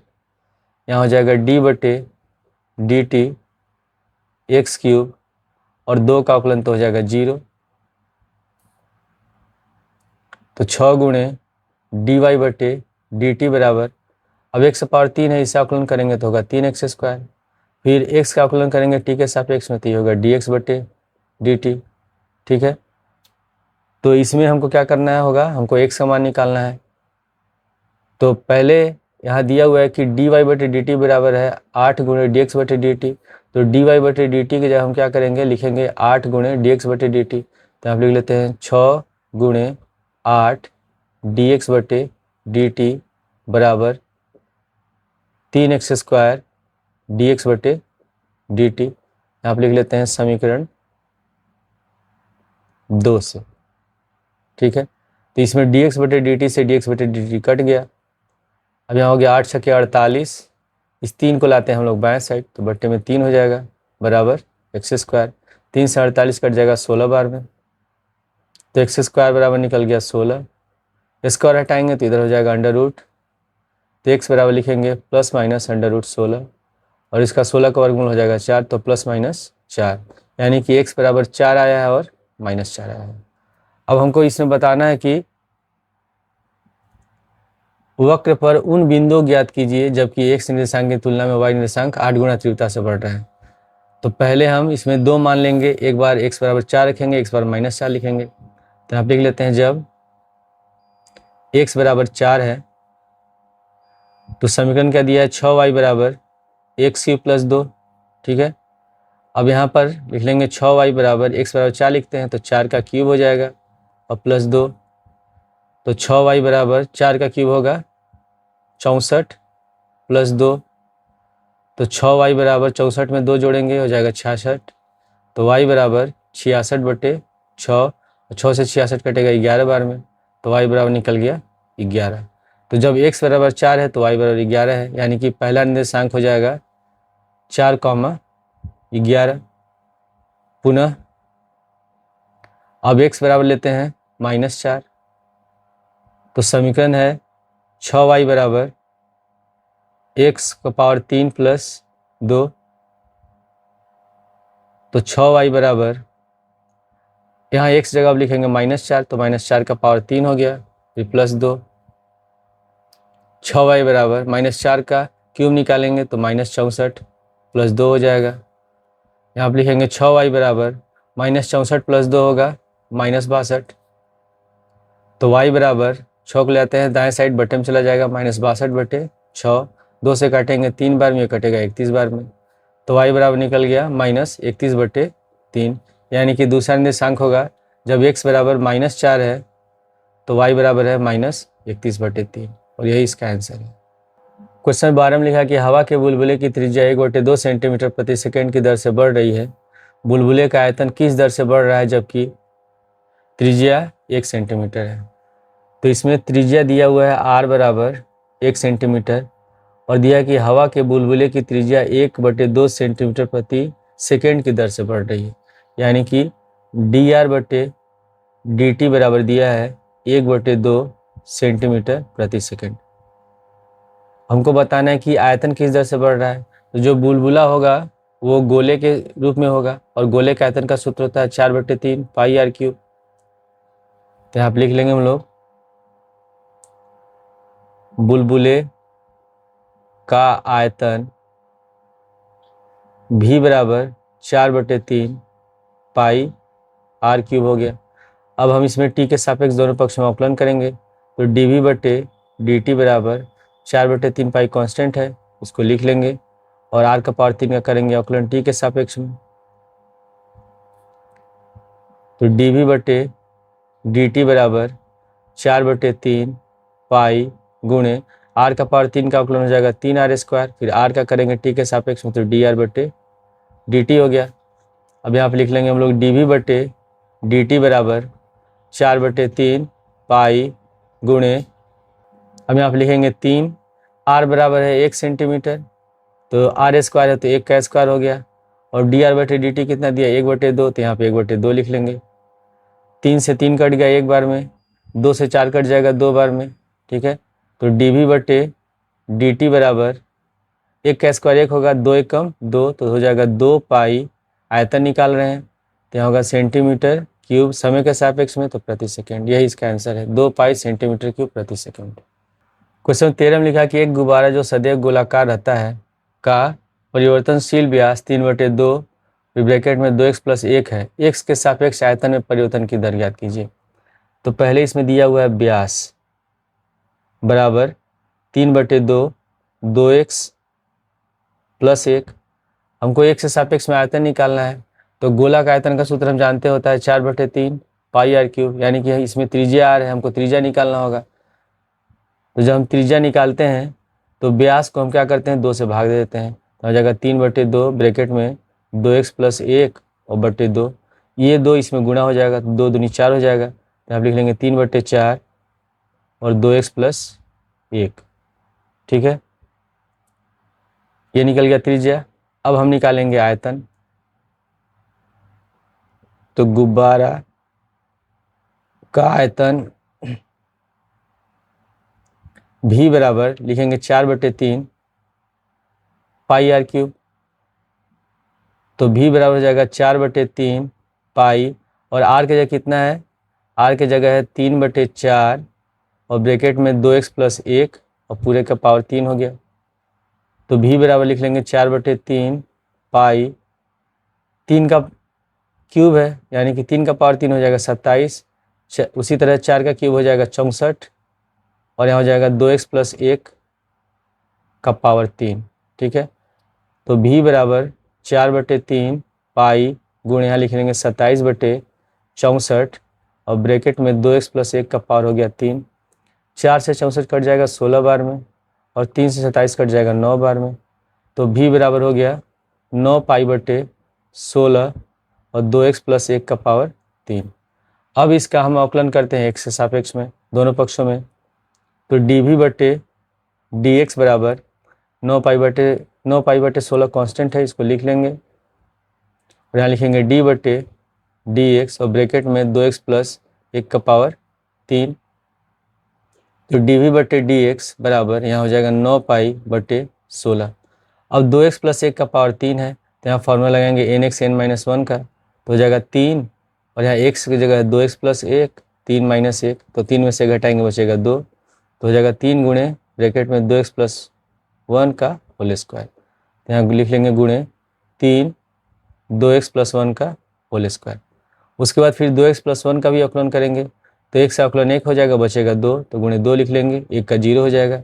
यहाँ हो जाएगा डी बटे डी टी एक्स क्यूब और 2 का अवकलन तो हो जाएगा 0। तो 6 गुणे डी वाई बटे डी टी बराबर, अब x पावर 3 है, इसे अवकलन करेंगे तो होगा 3x स्क्वायर, फिर x का अवकलन करेंगे टी के सापेक्ष में तो ये होगा dx बटे dt। ठीक है, तो इसमें हमको क्या करना है होगा, हमको x का मान निकालना है। तो पहले यहाँ दिया हुआ है कि dy बटे dt बराबर है 8 गुणे dx बटे dt, तो dy बटे dt की जगह हम क्या करेंगे, लिखेंगे 8 गुणे dx बटे dt। तो आप लिख लेते हैं 6 गुणे 8 dx बटे dt बराबर 3x स्क्वायर dx बटे dt। आप लिख लेते हैं समीकरण 2 से। ठीक है, तो इसमें dx बटे dt से dx बटे dt कट गया। अब यहाँ हो गया 8 छक्के 48, इस 3 को लाते हैं हम लोग बाएं साइड तो बट्टे में 3 हो जाएगा बराबर x स्क्वायर, 3 से 48 कट जाएगा 16 बार में, तो x स्क्वायर बराबर निकल गया 16। स्क्वायर हटाएंगे तो इधर हो जाएगा अंडर रूट, तो x बराबर लिखेंगे प्लस माइनस अंडर रूट 16 और इसका 16 का वर्गमूल हो जाएगा 4, तो प्लस माइनस 4, यानी कि x बराबर 4 आया है और माइनस 4 आया है। अब हमको इसमें बताना है कि वक्र पर उन बिंदुओं ज्ञात कीजिए जबकि x निर्देशांक की तुलना में y निर्देशांक 8 गुना तीव्रता से बढ़ रहा है। तो पहले हम इसमें 2 मान लेंगे, एक बार x बराबर 4 रखेंगे, एक बार माइनस 4 लिखेंगे। तो आप लिख लेते हैं जब x बराबर 4 है तो समीकरण क्या दिया है, 6y बराबर एक्स क्यूब प्लस 2। ठीक है, अब यहाँ पर लिख लेंगे 6y बराबर x बराबर 4 लिखते हैं तो 4 का क्यूब हो जाएगा और प्लस 2, तो 6y बराबर 4 का क्यूब होगा 64 प्लस 2, तो 6y बराबर 64 में 2 जोड़ेंगे हो जाएगा 66, तो y बराबर 66 बटे 6, 6 से 66 कटेगा 11 बार में, तो y बराबर निकल गया 11। तो जब x बराबर 4 है तो y बराबर 11 है, यानी कि पहला निर्देशांक हो जाएगा 4,11। पुनः अब x बराबर लेते हैं -4, तो समीकरण है 6y बराबर x का पावर 3 प्लस 2, तो 6y बराबर यहाँ x जगह अब लिखेंगे -4, तो -4 का पावर 3 हो गया, फिर प्लस 2, 6y बराबर -4 का क्यूब निकालेंगे तो -64 प्लस 2 हो जाएगा। यहाँ आप लिखेंगे 6y बराबर -64 प्लस 2 होगा -62, तो y बराबर 6 को ले आते हैं दाएं साइड, बटे में चला जाएगा -62 बटे 6, 2 से काटेंगे 3 बार में, कटेगा 31 बार में, तो y बराबर निकल गया -31 बटे 3, यानी कि दूसरा निर्देशांक होगा जब x बराबर -4 है तो y बराबर है -31 बटे 3, और यही इसका आंसर है। क्वेश्चन 12 में लिखा कि हवा के बुलबुले की त्रिज्या 1/2 सेंटीमीटर प्रति सेकंड की दर से बढ़ रही है, बुलबुले का आयतन किस दर से बढ़ रहा है जबकि त्रिज्या 1 सेंटीमीटर है। तो इसमें त्रिज्या दिया हुआ है r बराबर 1 सेंटीमीटर और दिया कि हवा के बुलबुले की त्रिज्या 1/2 सेंटीमीटर प्रति सेकंड की दर से बढ़ रही है, यानी कि dr बटे dt बराबर दिया है 1/2 सेंटीमीटर प्रति सेकंड। हमको बताना है कि आयतन किस दर से बढ़ रहा है, तो जो बुलबुला होगा वो गोले के रूप में होगा और गोले के आयतन का सूत्र होता है 4/3 पाई r क्यूब। तो आप लिख लेंगे हम लोग बुलबुले का आयतन v बराबर 4/3 पाई r क्यूब हो गया। अब हम इसमें t के सापेक्ष दोनों पक्ष में अवकलन करेंगे, तो dv बटे dt बराबर 4/3 पाई कांस्टेंट है, उसको लिख लेंगे और r का पावर 3 का करेंगे अवकलन t के सापेक्ष में, तो dv बटे dt बराबर 4/3 पाई गुणे r का पावर 3 का अवकलन हो जाएगा 3r स्क्वायर, फिर r का करेंगे t के सापेक्ष में तो dr बटे dt हो गया। अब यहाँ पे लिख लेंगे हम लोग dv बटे dt बराबर 4/3 पाई गुणे, अब यहाँ पे लिखेंगे 3 r बराबर है 1 सेंटीमीटर, तो r स्क्वायर है तो 1 का स्क्वायर हो गया, और dr बटे dt कितना दिया 1/2, तो यहाँ पे 1/2 लिख लेंगे। 3 से 3 कट गया एक बार में, 2 से 4 कट जाएगा 2 बार में, ठीक है। तो dv बटे dt बराबर 1 का स्क्वायर 1 होगा, 2 1 कम 2, तो हो जाएगा 2 पाई, आयतन निकाल रहे हैं तो यहाँ होगा सेंटीमीटर क्यूब समय के सापेक्ष में, तो प्रति सेकंड, यही इसका आंसर है 2 पाई सेंटीमीटर क्यूब प्रति सेकंड। क्वेश्चन 13 में लिखा कि एक गुब्बारा जो सदैव गोलाकार रहता है का परिवर्तनशील व्यास 3/2 ब्रैकेट में 2x + 1 है, x के सापेक्ष आयतन में परिवर्तन की दर ज्ञात कीजिए। तो पहले इसमें दिया हुआ है व्यास बराबर 3/2 2x + 1, हमको x के सापेक्ष में आयतन निकालना है, तो गोला का आयतन का सूत्र हम जानते होता है 4/3 पाई r क्यूब, यानी कि इसमें त्रिज्या r है, हमको त्रिज्या निकालना होगा। तो जब हम त्रिज्या निकालते हैं तो व्यास को हम क्या करते हैं 2 से भाग दे देते हैं, तो हो जाएगा 3/2 ब्रैकेट में 2x + 1 और बटे 2, ये 2 इसमें गुणा हो जाएगा, 2 दूनी 4 हो जाएगा, तो आप लिख लेंगे 3/4 और 2x + 1, ठीक है। ये निकल गया त्रिज्या। अब हम निकालेंगे आयतन, तो गुब्बारा का आयतन v बराबर लिखेंगे 4/3 पाई r क्यूब, तो v बराबर हो जाएगा 4/3 पाई, और r की जगह कितना है, r की जगह है 3/4 और ब्रैकेट में 2x + 1 और पूरे का पावर 3 हो गया, तो v बराबर लिख लेंगे 4/3 पाई, 3 का क्यूब है यानी कि 3 का पावर 3 हो जाएगा 27, उसी तरह 4 का क्यूब हो जाएगा 64, और यहाँ हो जाएगा 2x + 1 का पावर 3, ठीक है। तो v बराबर 4/3 पाई गुण यहाँ लिख लेंगे 27/64 और ब्रैकेट में 2x + 1 का पावर हो गया 3, 4 से 64 कट जाएगा 16 बार में, और 3 से 27 कट जाएगा 9 बार में, तो v बराबर हो गया 9 पाई/16 और 2x + 1 का पावर 3। अब इसका हम अवकलन करते हैं x के सापेक्ष में दोनों पक्षों में, तो dv/dx बराबर 9 पाई/16 कांस्टेंट है, इसको लिख लेंगे, और यहाँ लिखेंगे d/dx और ब्रैकेट में 2x + 1 का पावर 3, तो dv/dx बराबर यहाँ हो जाएगा 9 पाई/16। अब 2x + 1 का पावर 3 है, तो यहाँ फॉर्मूला लगाएंगे nx n-1 का, तो हो जाएगा 3, और यहाँ x की जगह है 2x + 1 3 - 1, तो 3 में से घटाएंगे बचेगा 2, तो हो जाएगा 3 गुणे ब्रैकेट में 2x + 1 का होल स्क्वायर, तो यहाँ लिख लेंगे गुणे 3 2x + 1 का होल स्क्वायर। उसके बाद फिर 2x + 1 का भी अवकलन करेंगे, तो 1 से अवकलन 1 हो जाएगा बचेगा 2, तो गुणे 2 लिख लेंगे, 1 का 0 हो जाएगा।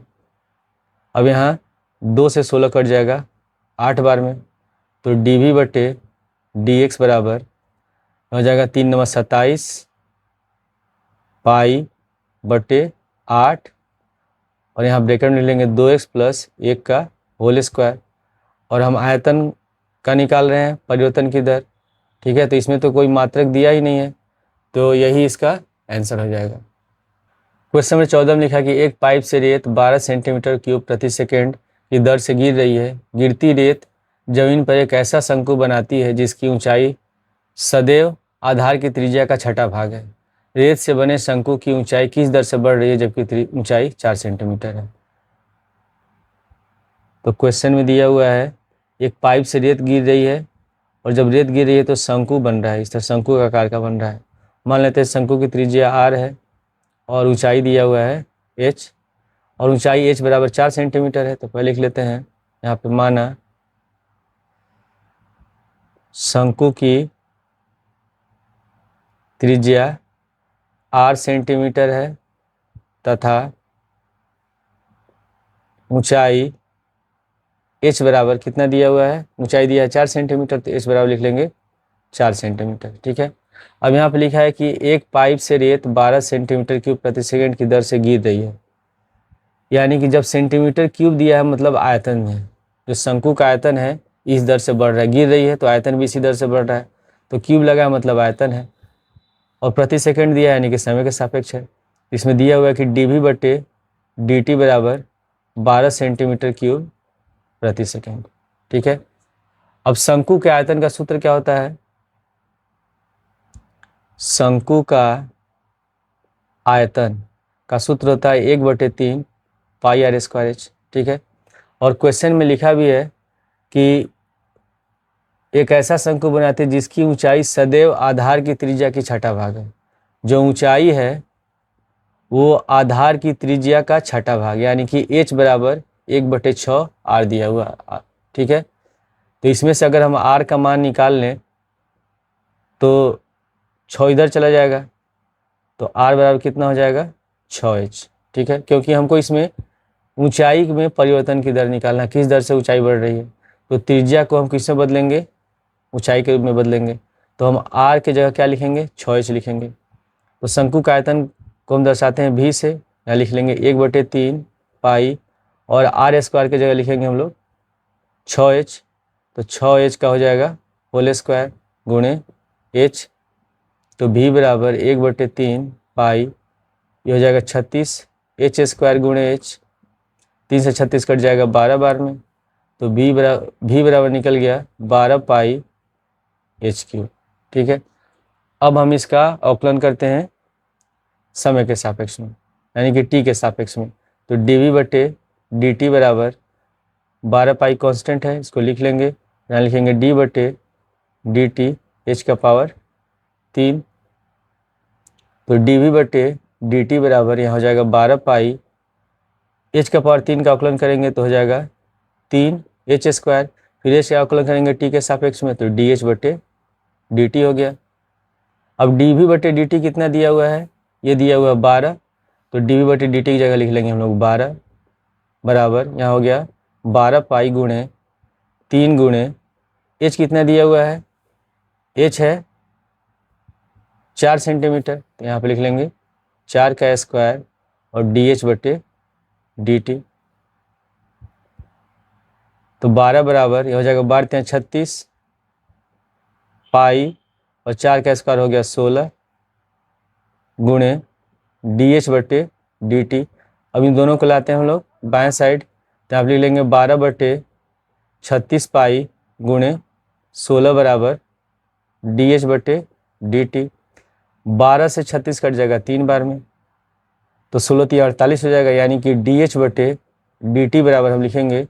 अब यहाँ 2 से 16 कट जाएगा 8 बार में, तो dv/dx बराबर हो जाएगा 3 × 27 पाई/8, और यहाँ ब्रैकेट में लिख लेंगे 2x + 1 का होल स्क्वायर, और हम आयतन का निकाल रहे हैं परिवर्तन की दर, ठीक है। तो इसमें तो कोई मात्रक दिया ही नहीं है, तो यही इसका आंसर हो जाएगा। क्वेश्चन नंबर 14 में लिखा कि एक पाइप से रेत 12 सेंटीमीटर क्यूब प्रति सेकंड की दर से गिर रही है। गिरती रेत जमीन पर एक ऐसा शंकु बनाती है जिसकी ऊंचाई सदैव आधार की त्रिज्या का छठा भाग है। रेत से बने शंकु की ऊंचाई किस दर से बढ़ रही है जबकि ऊंचाई 4 सेंटीमीटर है। तो क्वेश्चन में दिया हुआ है एक पाइप से रेत गिर रही है, और जब रेत गिर रही है तो शंकु बन रहा है, इस तरह शंकु का आकार का बन रहा है। मान लेते हैं शंकु की त्रिज्या r है और ऊंचाई दिया हुआ है h, और ऊंचाई h बराबर 4 सेंटीमीटर है। तो पहले लिख लेते हैं यहाँ पे, माना शंकु की त्रिज्या r सेंटीमीटर है तथा ऊंचाई h बराबर कितना दिया हुआ है, ऊंचाई दिया है 4 सेंटीमीटर, तो h बराबर लिख लेंगे 4 सेंटीमीटर, ठीक है। अब यहाँ पे लिखा है कि एक पाइप से रेत 12 सेंटीमीटर क्यूब प्रति सेकंड की दर से गिर रही है, यानी कि जब सेंटीमीटर क्यूब दिया है मतलब आयतन है, जो शंकु का आयतन है इस दर से बढ़ रहा है, गिर रही है तो आयतन भी इसी दर से बढ़ रहा है, तो क्यूब लगा है मतलब आयतन है, और प्रति सेकंड दिया है यानी कि समय के सापेक्ष है। इसमें दिया हुआ है कि dv/dt बराबर 12 सेंटीमीटर क्यूब प्रति सेकेंड। ठीक है, अब शंकु के आयतन का सूत्र क्या होता है? शंकु का आयतन का सूत्र होता है 1/3 पाई आर स्क्वायर एच। ठीक है, और क्वेश्चन में लिखा भी है कि एक ऐसा शंकु बनाते हैं जिसकी ऊंचाई सदैव आधार की त्रिज्या की छठा भाग है। जो ऊंचाई है वो आधार की त्रिज्या का छठा भाग, यानी कि h बराबर 1/6 आर दिया हुआ। ठीक है, तो इसमें से अगर हम r का मान निकाल लें तो 6 इधर चला जाएगा, तो r बराबर कितना हो जाएगा? 6h। ठीक है, क्योंकि हमको इसमें ऊंचाई में परिवर्तन की दर निकालना, किस दर से ऊंचाई बढ़ रही है, तो त्रिज्या को हम किससे बदलेंगे? ऊंचाई के रूप में बदलेंगे। तो हम r के जगह क्या लिखेंगे? 6h लिखेंगे। तो शंकु का आयतन को हम दर्शाते हैं v से, यहाँ लिख लेंगे 1/3 पाई, और आर स्क्वायर की जगह लिखेंगे हम लोग 6h। तो 6h का हो जाएगा होल स्क्वायर गुणे h, तो v बराबर 1/3 पाई, ये हो जाएगा 36 h स्क्वायर गुणे h, 3 से 36 कट जाएगा 12 बार में, तो v बराबर निकल गया 12 पाई h क्यूब। ठीक है, अब हम इसका अवकलन करते हैं समय के सापेक्ष में, यानी कि t के सापेक्ष में। तो dv/dt बराबर 12 पाई कांस्टेंट है, इसको लिख लेंगे, यहाँ लिखेंगे d/dt h का पावर 3। तो dv/dt बराबर यहाँ हो जाएगा 12 पाई h का पावर 3 का अवकलन करेंगे तो हो जाएगा 3h स्क्वायर, फिर h का अवकलन करेंगे t के सापेक्ष में तो dh/dt हो गया। अब dv/dt कितना दिया हुआ है? ये दिया हुआ है 12, तो dv/dt की जगह लिख लेंगे हम लोग 12 बराबर, यहाँ हो गया 12 पाई गुणे 3 गुणे h कितना दिया हुआ है? h है 4 सेंटीमीटर, तो यहाँ पे लिख लेंगे 4 का स्क्वायर और dh/dt। तो 12 बराबर ये हो जाएगा 12 × 36 पाई, और 4 का स्क्वायर हो गया 16 गुणे dh/dt। अब इन दोनों को लाते हैं हम लोग बाएं साइड, तो आप लिख लेंगे 12/36 पाई गुणे 16 बराबर dh/dt। 12 से 36 कट जाएगा 3 बार में, तो 16 × 48 हो जाएगा, यानी कि dh/dt बराबर हम लिखेंगे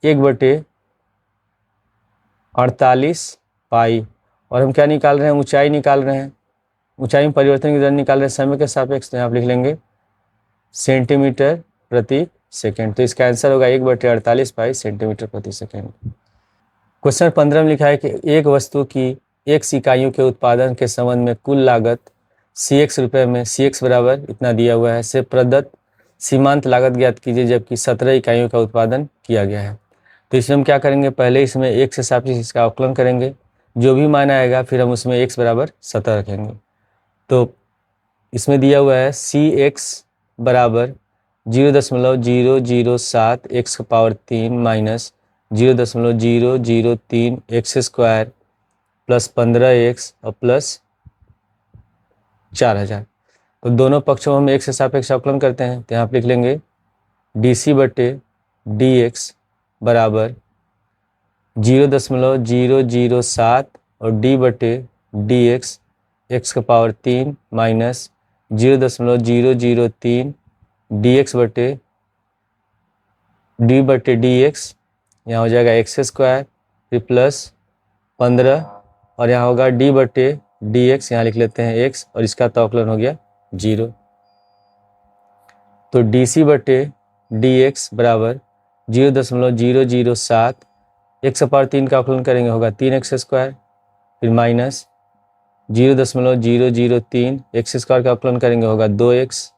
1/48 पाई, और हम क्या निकाल रहे हैं? ऊंचाई निकाल रहे हैं, ऊंचाई में परिवर्तन की दर निकाल रहे हैं समय के सापेक्ष, तो यहाँ आप लिख लेंगे सेंटीमीटर प्रति सेकेंड। तो इसका आंसर होगा 1/48 पाई सेंटीमीटर प्रति सेकेंड। क्वेश्चन 15 में लिखा है कि एक वस्तु की x इकाइयों के उत्पादन के संबंध में कुल लागत cx रुपये में, cx बराबर इतना दिया हुआ है, से प्रदत्त सीमांत लागत ज्ञात कीजिए जबकि 17 इकाइयों का उत्पादन किया गया है। तो इसमें हम क्या करेंगे? पहले इसमें x के सापेक्ष इसका अवकलन करेंगे, जो भी मान आएगा फिर हम उसमें x बराबर 17 रखेंगे। तो इसमें दिया हुआ है cx बराबर 0.007 x का power 3 minus 0.003 x square plus 15x और प्लस 4000। तो दोनों पक्षों में हम x के सापेक्ष अवकलन करते हैं, तो यहाँ पर लिख लेंगे dc/dx बराबर 0.007 और d/dx x का पावर 3 माइनस 0.003 d/dx, यहाँ हो जाएगा x स्क्वायर फिर प्लस 15, और यहाँ होगा d/dx, यहाँ लिख लेते हैं x, और इसका तो अवकलन हो गया 0। तो dc/dx बराबर 0.007 x का पावर 3 का अवकलन करेंगे होगा 3x स्क्वायर, फिर माइनस 0.003 x स्क्वायर का अवकलन करेंगे होगा 2x,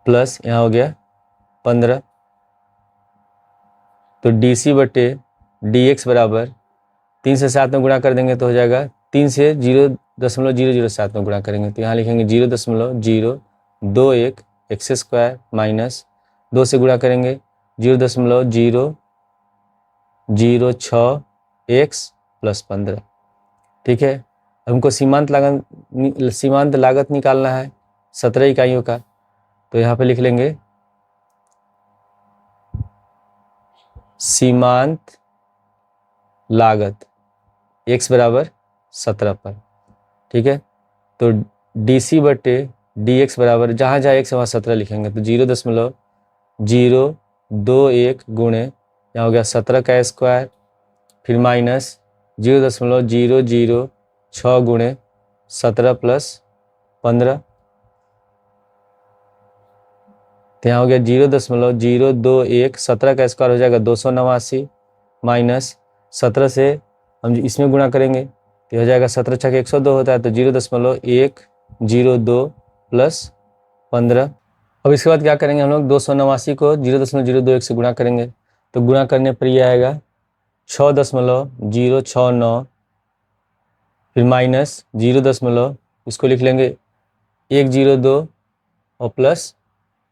प्लस यहाँ हो गया 15। तो dc/dx बराबर 3 से 7 में गुणा कर देंगे तो हो जाएगा 3 से 0.007 में गुणा करेंगे, तो यहाँ लिखेंगे 0.021 x स्क्वायर माइनस 2 से गुणा करेंगे 0.006 x प्लस 15। ठीक है, हमको सीमांत लागत निकालना है 17 इकाइयों का, तो यहाँ पे लिख लेंगे सीमांत लागत x बराबर 17 पर, ठीक है। तो DC बटे DX बराबर जहाँ जहाँ x है वहाँ 17 लिखेंगे, तो 0.021 गुणे यहाँ हो गया 17 का स्क्वायर, फिर माइनस 0.006 गुणे 17 प्लस 15, तो यहाँ हो गया 0.021, 17 का स्क्वायर हो जाएगा 289, माइनस 17 से हम इसमें गुणा करेंगे तो हो जाएगा 17 छक 102 होता है, तो 0.102 प्लस 15। अब इसके बाद क्या करेंगे हम लोग, 289 को 0.021 से गुणा करेंगे, तो गुणा करने पर ये आएगा 6.069, फिर माइनस 0. इसको लिख लेंगे 102 और प्लस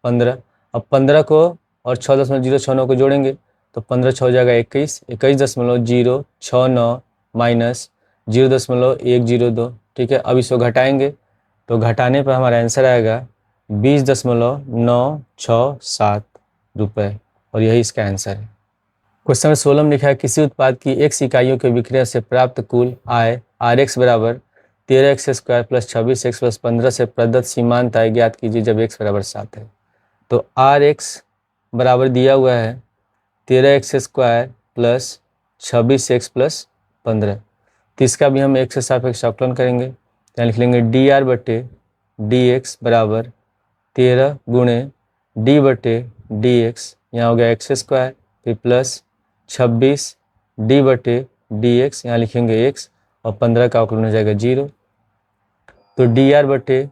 15। अब 15 को और 6.069 को जोड़ेंगे तो 15 छः हो जाएगा 21, 21.069 माइनस 0.102, ठीक है। अब इसको घटाएंगे तो घटाने पर हमारा आंसर आएगा 20.967 रुपये, और यही इसका आंसर है। क्वेश्चन में 16 में लिखा है किसी उत्पाद की x इकाइयों के विक्रय से प्राप्त कुल आय Rx बराबर 13x square plus 26x plus 15 से प्रदत्त सीमांत आय ज्ञात कीजिए जब x बराबर 7 है। तो Rx बराबर दिया हुआ है 13x square plus 26x plus 15, तो इसका भी हम x के सापेक्ष अवकलन करेंगे, यहाँ लिख लेंगे dr बटे dx बराबर 13 गुणे d बटे dx, यहाँ हो गया x स्क्वायर, फिर प्लस 26 d बटे dx, यहाँ लिखेंगे x, और 15 का अवकलन हो जाएगा 0। तो dr बटे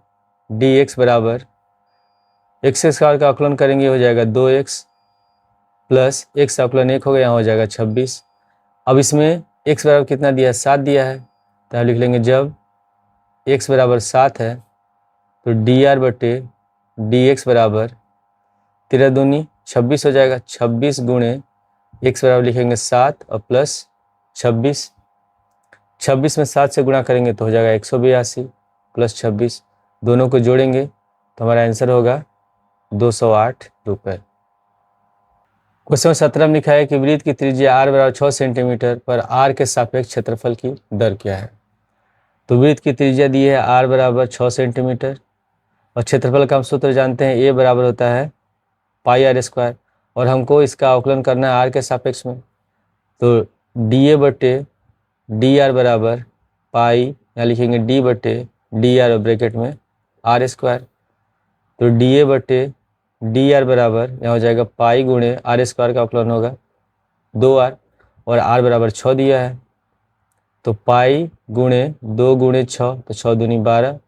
dx बराबर x स्क्वायर का अवकलन करेंगे हो जाएगा 2x प्लस x अवकलन 1 हो गया, यहाँ हो जाएगा 26। अब इसमें x बराबर कितना दिया है, 7 दिया है, तो हम लिख लेंगे जब x बराबर 7 है तो dr बटे dx बराबर 13 दूनी 26 हो जाएगा, 26 गुणे x बराबर लिखेंगे 7 और प्लस 26, 26 में 7 से गुणा करेंगे तो हो जाएगा 182 प्लस 26, दोनों को जोड़ेंगे तो हमारा आंसर होगा 208 रुपये। क्वेश्चन 17 में लिखा है कि वृत्त की त्रिज्या r बराबर 6 सेंटीमीटर पर r के सापेक्ष क्षेत्रफल की दर क्या है। तो वृत्त की त्रिज्या दी है r बराबर 6 सेंटीमीटर, और क्षेत्रफल का हम सूत्र जानते हैं a बराबर होता है पाई r स्क्वायर, और हमको इसका अवकलन करना है r के सापेक्ष में, तो dA बटे dr बराबर पाई, यहाँ लिखेंगे d बटे dr और ब्रैकेट में r स्क्वायर, तो dA बटे dr बराबर यहाँ हो जाएगा पाई गुणे r स्क्वायर का अवकलन होगा 2r, और r बराबर 6 दिया है, तो पाई गुणे 2 गुणे 6, तो 6 दूनी 12,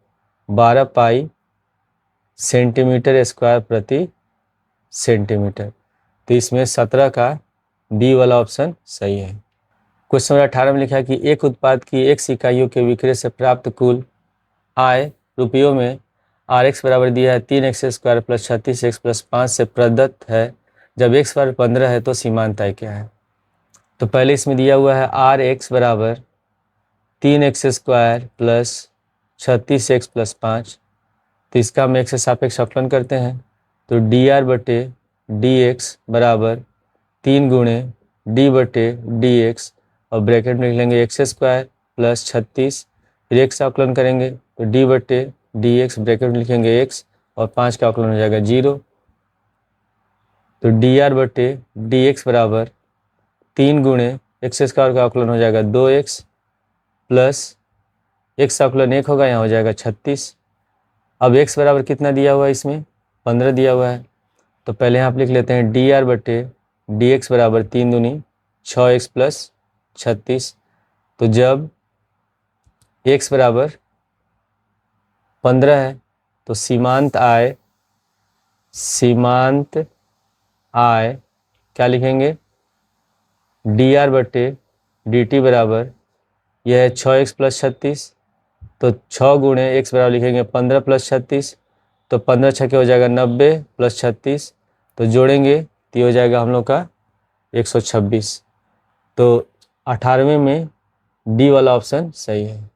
12 पाई सेंटीमीटर स्क्वायर प्रति सेंटीमीटर, तो इसमें 17 का बी वाला ऑप्शन सही है। क्वेश्चन नंबर 18 में लिखा है कि एक उत्पाद की x इकाइयों के विक्रय से प्राप्त कुल आय रुपयों में Rx बराबर दिया है 3x square plus 36x plus 5 से प्रदत्त है जब x बराबर 15 है तो सीमांत आय क्या है। तो पहले इसमें दिया हुआ है Rx बराबर 3x square plus 36x plus 5, तो इसका हम x से सापेक्ष अवकलन करते हैं, तो dr बटे dx बराबर 3 गुणे d बटे dx, और ब्रैकेट में लिख लेंगे x स्क्वायर प्लस 36, फिर x अवकलन करेंगे तो d बटे dx, ब्रैकेट में लिखेंगे x, और 5 का अवकलन हो जाएगा 0, तो dr बटे dx बराबर 3 गुणे x स्क्वायर का अवकलन हो जाएगा 2x प्लस x अवकलन 1 होगा, यहाँ हो जाएगा 36। अब x बराबर कितना दिया हुआ है, इसमें 15 दिया हुआ है, तो पहले यहाँ आप लिख लेते हैं dr बटे dx बराबर 3 दूनी 6x प्लस 36, तो जब x बराबर 15 है तो सीमांत आय क्या लिखेंगे, dr बटे dt बराबर यह है 6x प्लस 36, तो 6 गुणे x बराबर लिखेंगे 15 प्लस 36, तो 15 छक्के हो जाएगा 90 प्लस 36, तो जोड़ेंगे तो ये हो जाएगा हम लोग का 126, तो 18वें में डी वाला ऑप्शन सही है।